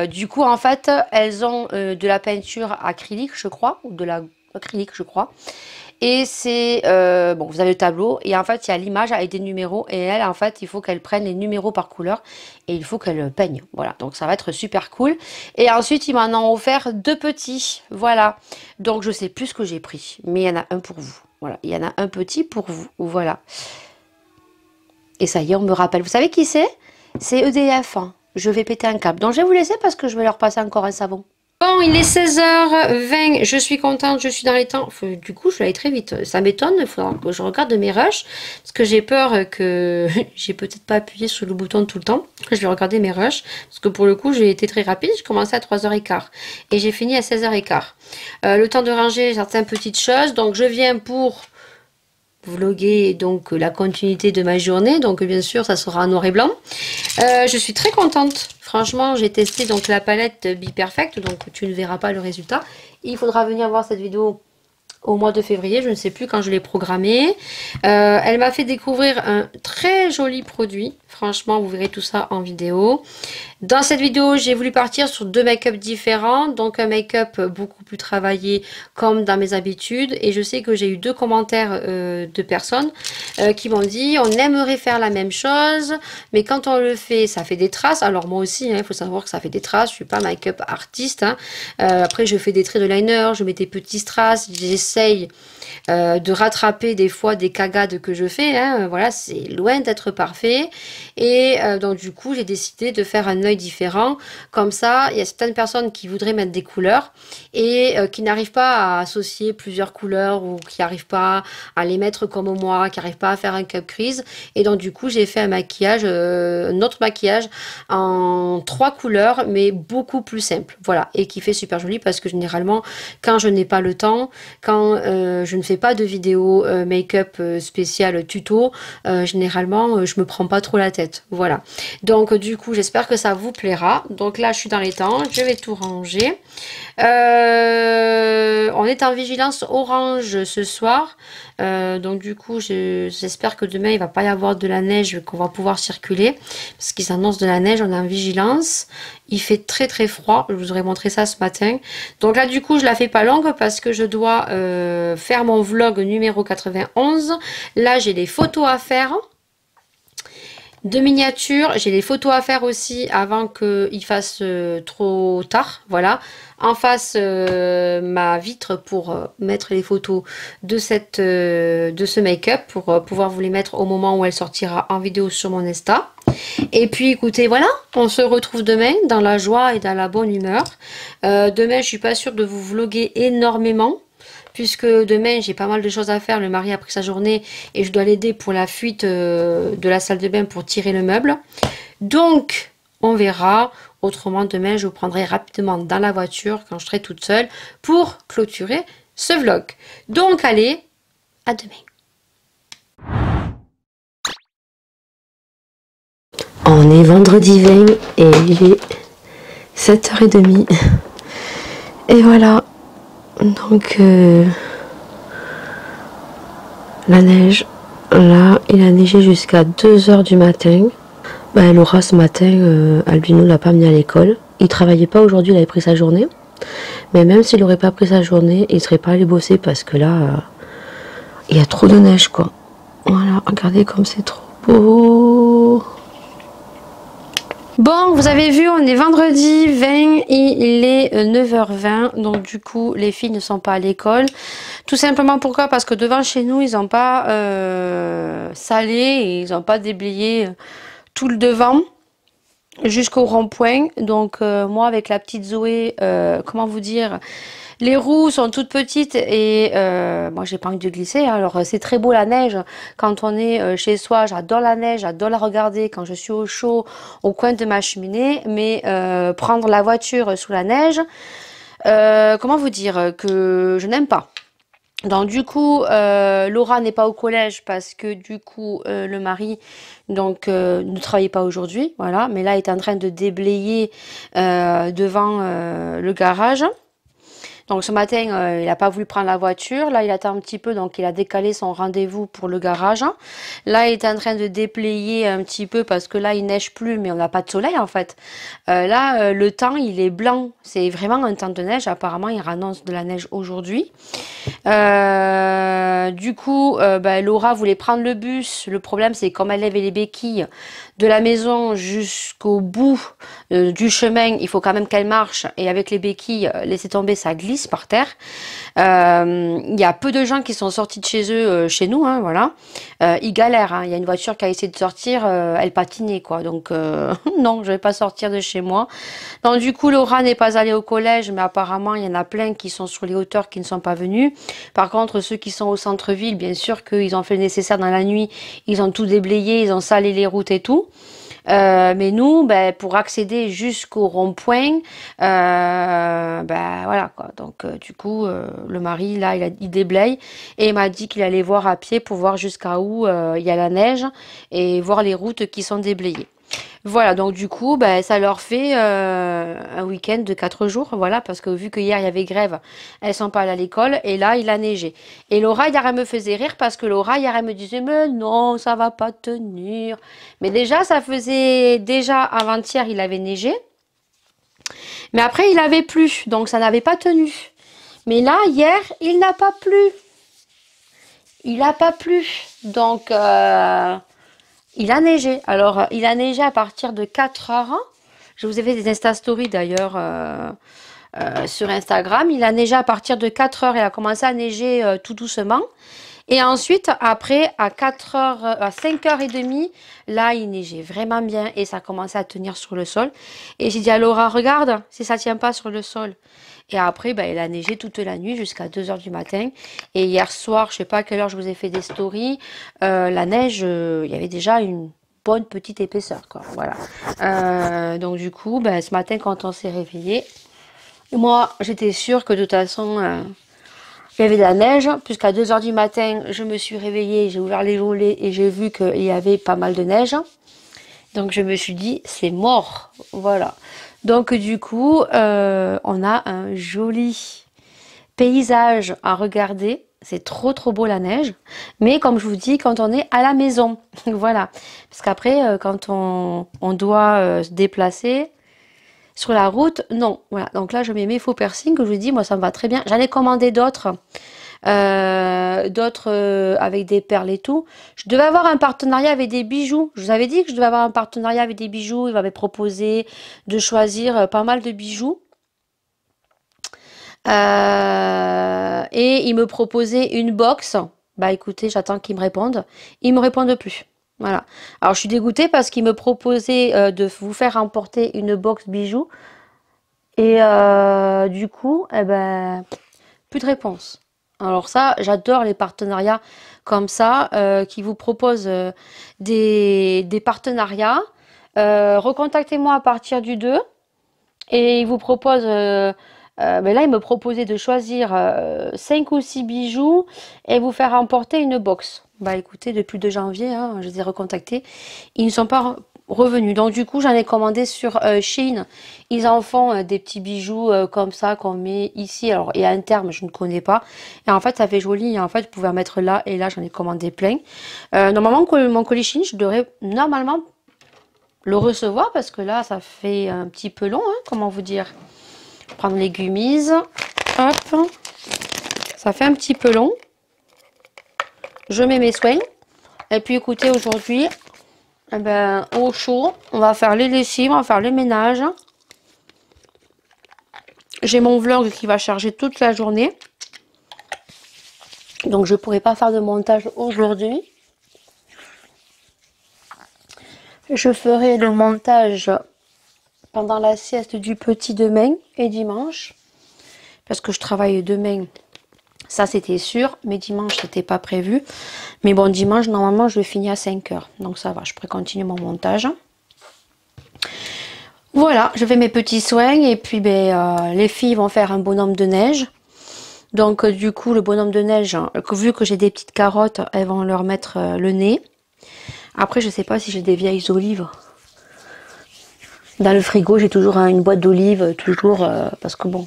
du coup en fait elles ont de la peinture acrylique je crois, ou de l'acrylique je crois. Et c'est, bon, vous avez le tableau, et en fait, il y a l'image avec des numéros, et elle, en fait, il faut qu'elle prenne les numéros par couleur, et il faut qu'elle peigne. Voilà, donc ça va être super cool. Et ensuite, ils m'en ont offert 2 petits, voilà. Donc, je sais plus ce que j'ai pris, mais il y en a un pour vous. Voilà, il y en a un petit pour vous, voilà. Et ça y est, on me rappelle. Vous savez qui c'est? C'est EDF, hein. Je vais péter un câble. Donc, je vais vous laisser parce que je vais leur passer encore un savon. Bon, il est 16h20, je suis contente, je suis dans les temps. Du coup, je vais aller très vite. Ça m'étonne, il faudra que je regarde mes rushs. Parce que j'ai peur que j'ai peut-être pas appuyé sur le bouton tout le temps. Je vais regarder mes rushs. Parce que pour le coup, j'ai été très rapide. J'ai commencé à 3h15. Et j'ai fini à 16h15. Le temps de ranger certaines petites choses. Donc, je viens pour vloguer donc la continuité de ma journée. Donc, bien sûr, ça sera en noir et blanc. Je suis très contente. Franchement, j'ai testé donc la palette Be Perfect, donc tu ne verras pas le résultat. Il faudra venir voir cette vidéo au mois de février, je ne sais plus quand je l'ai programmée. Elle m'a fait découvrir un très joli produit. Franchement, vous verrez tout ça en vidéo. Dans cette vidéo, j'ai voulu partir sur 2 make-up différents. Donc un make-up beaucoup plus travaillé comme dans mes habitudes. Et je sais que j'ai eu 2 commentaires de personnes qui m'ont dit on aimerait faire la même chose. Mais quand on le fait, ça fait des traces. Alors moi aussi, il faut savoir que ça fait des traces. Je suis pas make-up artiste. Hein. Après, je fais des traits de liner, je mets des petits strass. J'essaye de rattraper des fois des cagades que je fais. Hein. Voilà, c'est loin d'être parfait. Et donc du coup, j'ai décidé de faire un œil différent. Comme ça, il y a certaines personnes qui voudraient mettre des couleurs et qui n'arrivent pas à associer plusieurs couleurs ou qui n'arrivent pas à les mettre comme moi, qui n'arrivent pas à faire un cut crease. Et donc du coup, j'ai fait un maquillage, notre maquillage en 3 couleurs, mais beaucoup plus simple. Voilà, et qui fait super joli parce que généralement, quand je n'ai pas le temps, quand je ne fais pas de vidéo make-up spécial tuto, généralement, je me prends pas trop la tête. Voilà. Donc, du coup, j'espère que ça vous plaira. Donc là, je suis dans les temps. Je vais tout ranger. On est en vigilance orange ce soir. Donc du coup, j'espère que demain, il va pas y avoir de la neige, qu'on va pouvoir circuler. Parce qu'ils annoncent de la neige, on est en vigilance. Il fait très très froid. Je vous aurais montré ça ce matin. Donc là, du coup, je la fais pas longue parce que je dois faire mon vlog numéro 91. Là, j'ai des photos à faire. De miniatures, j'ai des photos à faire aussi avant qu'il fasse trop tard, voilà. En face, ma vitre pour mettre les photos de ce make-up, pour pouvoir vous les mettre au moment où elle sortira en vidéo sur mon Insta. Et puis écoutez, voilà, on se retrouve demain dans la joie et dans la bonne humeur. Demain, je suis pas sûre de vous vloguer énormément. Puisque demain, j'ai pas mal de choses à faire. Le mari a pris sa journée et je dois l'aider pour la fuite de la salle de bain pour tirer le meuble. Donc, on verra. Autrement, demain, je vous prendrai rapidement dans la voiture quand je serai toute seule pour clôturer ce vlog. Donc, allez, à demain. On est vendredi 20 et il est 7h30. Et voilà. Donc la neige, là il a neigé jusqu'à 2h du matin. Bah, Laura ce matin, Albino l'a pas amené à l'école. Il travaillait pas aujourd'hui, il avait pris sa journée. Mais même s'il aurait pas pris sa journée, il serait pas allé bosser parce que là, il y a trop de neige quoi. Voilà, regardez comme c'est trop beau. Bon, vous avez vu, on est vendredi 20, il est 9h20, donc du coup, les filles ne sont pas à l'école. Tout simplement pourquoi? Parce que devant chez nous, ils n'ont pas salé et ils n'ont pas déblayé tout le devant. jusqu'au rond-point. Donc moi avec la petite Zoé, comment vous dire, les roues sont toutes petites et moi j'ai pas envie de glisser, hein. Alors c'est très beau la neige quand on est chez soi. J'adore la neige, j'adore la regarder quand je suis au chaud au coin de ma cheminée. Mais prendre la voiture sous la neige, comment vous dire que je n'aime pas. Donc du coup, Laura n'est pas au collège parce que du coup le mari donc ne travaillait pas aujourd'hui, voilà. Mais là il est en train de déblayer devant le garage. Donc ce matin, il n'a pas voulu prendre la voiture. Là, il attend un petit peu, donc il a décalé son rendez-vous pour le garage. Là, il est en train de déplayer un petit peu parce que là, il neige plus, mais on n'a pas de soleil en fait. Là, le temps, il est blanc. C'est vraiment un temps de neige. Apparemment, il annonce de la neige aujourd'hui. Du coup, bah, Laura voulait prendre le bus. Le problème, c'est comme elle avait les béquilles de la maison jusqu'au bout du chemin, il faut quand même qu'elle marche. Et avec les béquilles, laisser tomber, ça glisse par terre. Il y a peu de gens qui sont sortis de chez eux, chez nous, hein, voilà. Ils galèrent, hein. Il y a une voiture qui a essayé de sortir, elle patinait, quoi. Donc, non, je vais pas sortir de chez moi. Donc, du coup, Laura n'est pas allée au collège, mais apparemment, il y en a plein qui sont sur les hauteurs qui ne sont pas venus. Par contre, ceux qui sont au centre-ville, bien sûr qu'ils ont fait le nécessaire dans la nuit. Ils ont tout déblayé, ils ont salé les routes et tout. Mais nous, ben, pour accéder jusqu'au rond-point, ben voilà quoi. Donc du coup, le mari là, il déblaye et il m'a dit qu'il allait voir à pied pour voir jusqu'à où il y a la neige et voir les routes qui sont déblayées. Voilà, donc du coup, ben, ça leur fait un week-end de 4 jours, voilà, parce que vu que hier il y avait grève, elles sont pas allées à l'école, et là il a neigé. Et Laura, hier, elle me faisait rire, parce que Laura, hier, elle me disait, mais non, ça va pas tenir. Mais déjà, ça faisait, déjà avant-hier, il avait neigé, mais après il avait plu, donc ça n'avait pas tenu. Mais là, hier, il n'a pas plu. Il n'a pas plu, donc... il a neigé. Alors, il a neigé à partir de 4 heures. Je vous ai fait des Insta Stories d'ailleurs sur Instagram. Il a neigé à partir de 4 heures. Il a commencé à neiger tout doucement. Et ensuite, après, à 4 heures, à 5h30, là, il neigeait vraiment bien et ça commençait à tenir sur le sol. Et j'ai dit à Laura, regarde si ça tient pas sur le sol. Et après, ben, il a neigé toute la nuit jusqu'à 2 heures du matin. Et hier soir, je sais pas à quelle heure je vous ai fait des stories, la neige, il y avait déjà une bonne petite épaisseur, quoi. Voilà. Donc du coup, ben, ce matin, quand on s'est réveillé, moi, j'étais sûre que de toute façon, il y avait de la neige, puisqu'à 2 heures du matin, je me suis réveillée, j'ai ouvert les volets et j'ai vu qu'il y avait pas mal de neige. Donc je me suis dit, c'est mort. Voilà. Donc du coup, on a un joli paysage à regarder. C'est trop trop beau la neige. Mais comme je vous dis, quand on est à la maison, voilà. Parce qu'après, quand on doit se déplacer sur la route, non. Voilà. Donc là, je mets mes faux piercings que je vous dis, moi ça me va très bien. J'en ai commandé d'autres. Avec des perles et tout. Je devais avoir un partenariat avec des bijoux. Je vous avais dit que je devais avoir un partenariat avec des bijoux. Il m'avait proposé de choisir pas mal de bijoux. Et il me proposait une box. Bah écoutez, j'attends qu'ils me répondent. Ils me répondent plus. Voilà. Alors je suis dégoûtée parce qu'il me proposait de vous faire emporter une box bijoux. Et du coup, eh ben, plus de réponse. Alors ça, j'adore les partenariats comme ça, qui vous proposent des partenariats. Recontactez-moi à partir du 2 et ils vous proposent... mais là, il me proposait de choisir 5 ou 6 bijoux et vous faire emporter une box. Bah écoutez, depuis 2 janvier, hein, je les ai recontactés. Ils ne sont pas revenus. Donc du coup, j'en ai commandé sur Shein. Ils en font des petits bijoux comme ça qu'on met ici. Alors, il y a un terme, je ne connais pas. Et en fait, ça fait joli. Et en fait, vous pouvez en mettre là et là, j'en ai commandé plein. Normalement, mon colis Shein, je devrais normalement le recevoir parce que là, ça fait un petit peu long, hein, comment vous dire. Prendre les gummies, hop, ça fait un petit peu long. Je mets mes soins. Et puis écoutez, aujourd'hui, eh ben, au chaud, on va faire les lessives, on va faire le ménage. J'ai mon vlog qui va charger toute la journée. Donc je ne pourrai pas faire de montage aujourd'hui. Je ferai le montage pendant la sieste du petit demain et dimanche. Parce que je travaille demain, ça c'était sûr. Mais dimanche, c'était pas prévu. Mais bon, dimanche, normalement, je finis à 5 h. Donc ça va, je pourrais continuer mon montage. Voilà, je fais mes petits soins. Et puis, les filles vont faire un bonhomme de neige. Donc, du coup, le bonhomme de neige, vu que j'ai des petites carottes, elles vont leur mettre le nez. Après, je sais pas si j'ai des vieilles olives. Dans le frigo, j'ai toujours une boîte d'olives, toujours, parce que bon,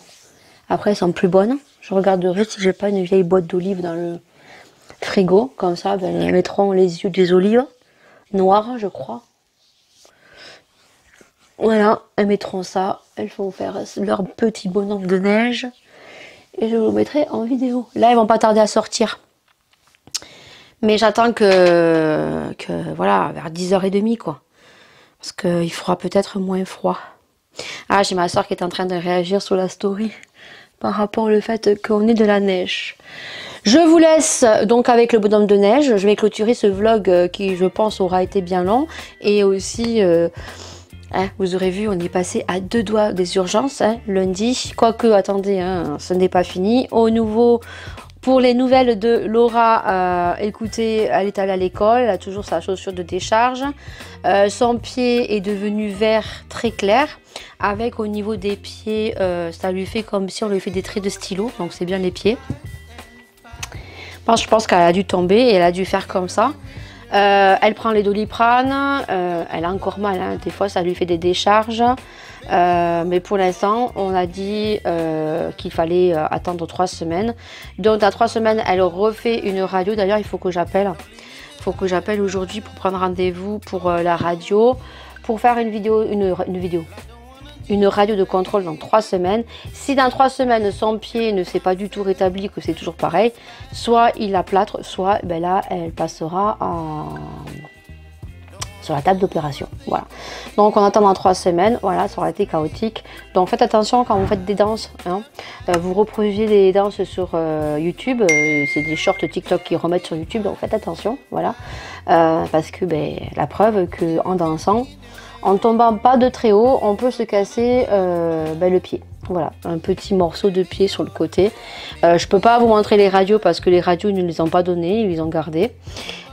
après, elles sont plus bonnes. Je regarderai si j'ai pas une vieille boîte d'olives dans le frigo. Comme ça, elles mettront les yeux des olives noires, je crois. Voilà, elles mettront ça. Elles vont faire leur petit bonhomme de neige. Et je vous mettrai en vidéo. Là, elles vont pas tarder à sortir. Mais j'attends que voilà, vers 10h30, quoi. Parce qu'il fera peut-être moins froid. Ah, j'ai ma soeur qui est en train de réagir sur la story par rapport au fait qu'on ait de la neige. Je vous laisse donc avec le bonhomme de neige. Je vais clôturer ce vlog qui, je pense, aura été bien long. Et aussi, vous aurez vu, on est passé à 2 doigts des urgences lundi. Quoique, attendez, ce n'est pas fini. Au nouveau... Pour les nouvelles de Laura, écoutez, elle est allée à l'école, elle a toujours sa chaussure de décharge. Son pied est devenu vert très clair, avec au niveau des pieds, ça lui fait comme si on lui fait des traits de stylo, donc c'est bien les pieds. Je pense qu'elle a dû tomber et elle a dû faire comme ça. Elle prend les Doliprane, elle a encore mal, des fois ça lui fait des décharges. Mais pour l'instant, on a dit qu'il fallait attendre 3 semaines. Donc, dans 3 semaines, elle refait une radio. D'ailleurs, il faut que j'appelle. Il faut que j'appelle aujourd'hui pour prendre rendez-vous pour la radio. Pour faire une vidéo. Une radio de contrôle dans 3 semaines. Si dans 3 semaines, son pied ne s'est pas du tout rétabli, que c'est toujours pareil, soit il la plâtre, soit là, elle passera sur la table d'opération. Voilà. Donc on attend dans 3 semaines. Voilà, ça aura été chaotique. Donc faites attention quand vous faites des danses. Vous reproduisez des danses sur YouTube. C'est des shorts TikTok qui remettent sur YouTube. Donc faites attention. Voilà. Parce que la preuve qu'en dansant, en tombant pas de très haut, on peut se casser le pied. Voilà, un petit morceau de pied sur le côté. Je peux pas vous montrer les radios parce que les radios ils ne les ont pas données, ils les ont gardées.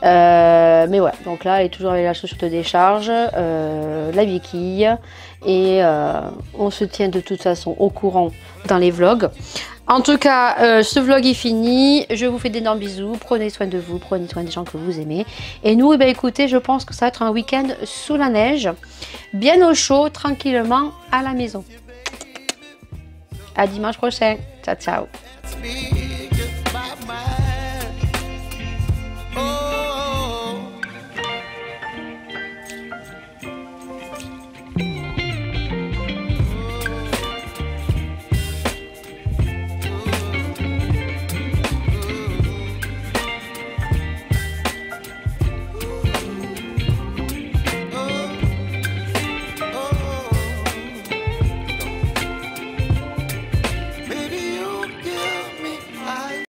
Mais voilà, donc là elle est toujours avec la chaussure de décharge, la béquille. Et on se tient de toute façon au courant dans les vlogs. En tout cas, ce vlog est fini. Je vous fais d'énormes bisous. Prenez soin de vous, prenez soin des gens que vous aimez. Et nous, écoutez, je pense que ça va être un week-end sous la neige, bien au chaud, tranquillement à la maison. À dimanche prochain. Ciao, ciao.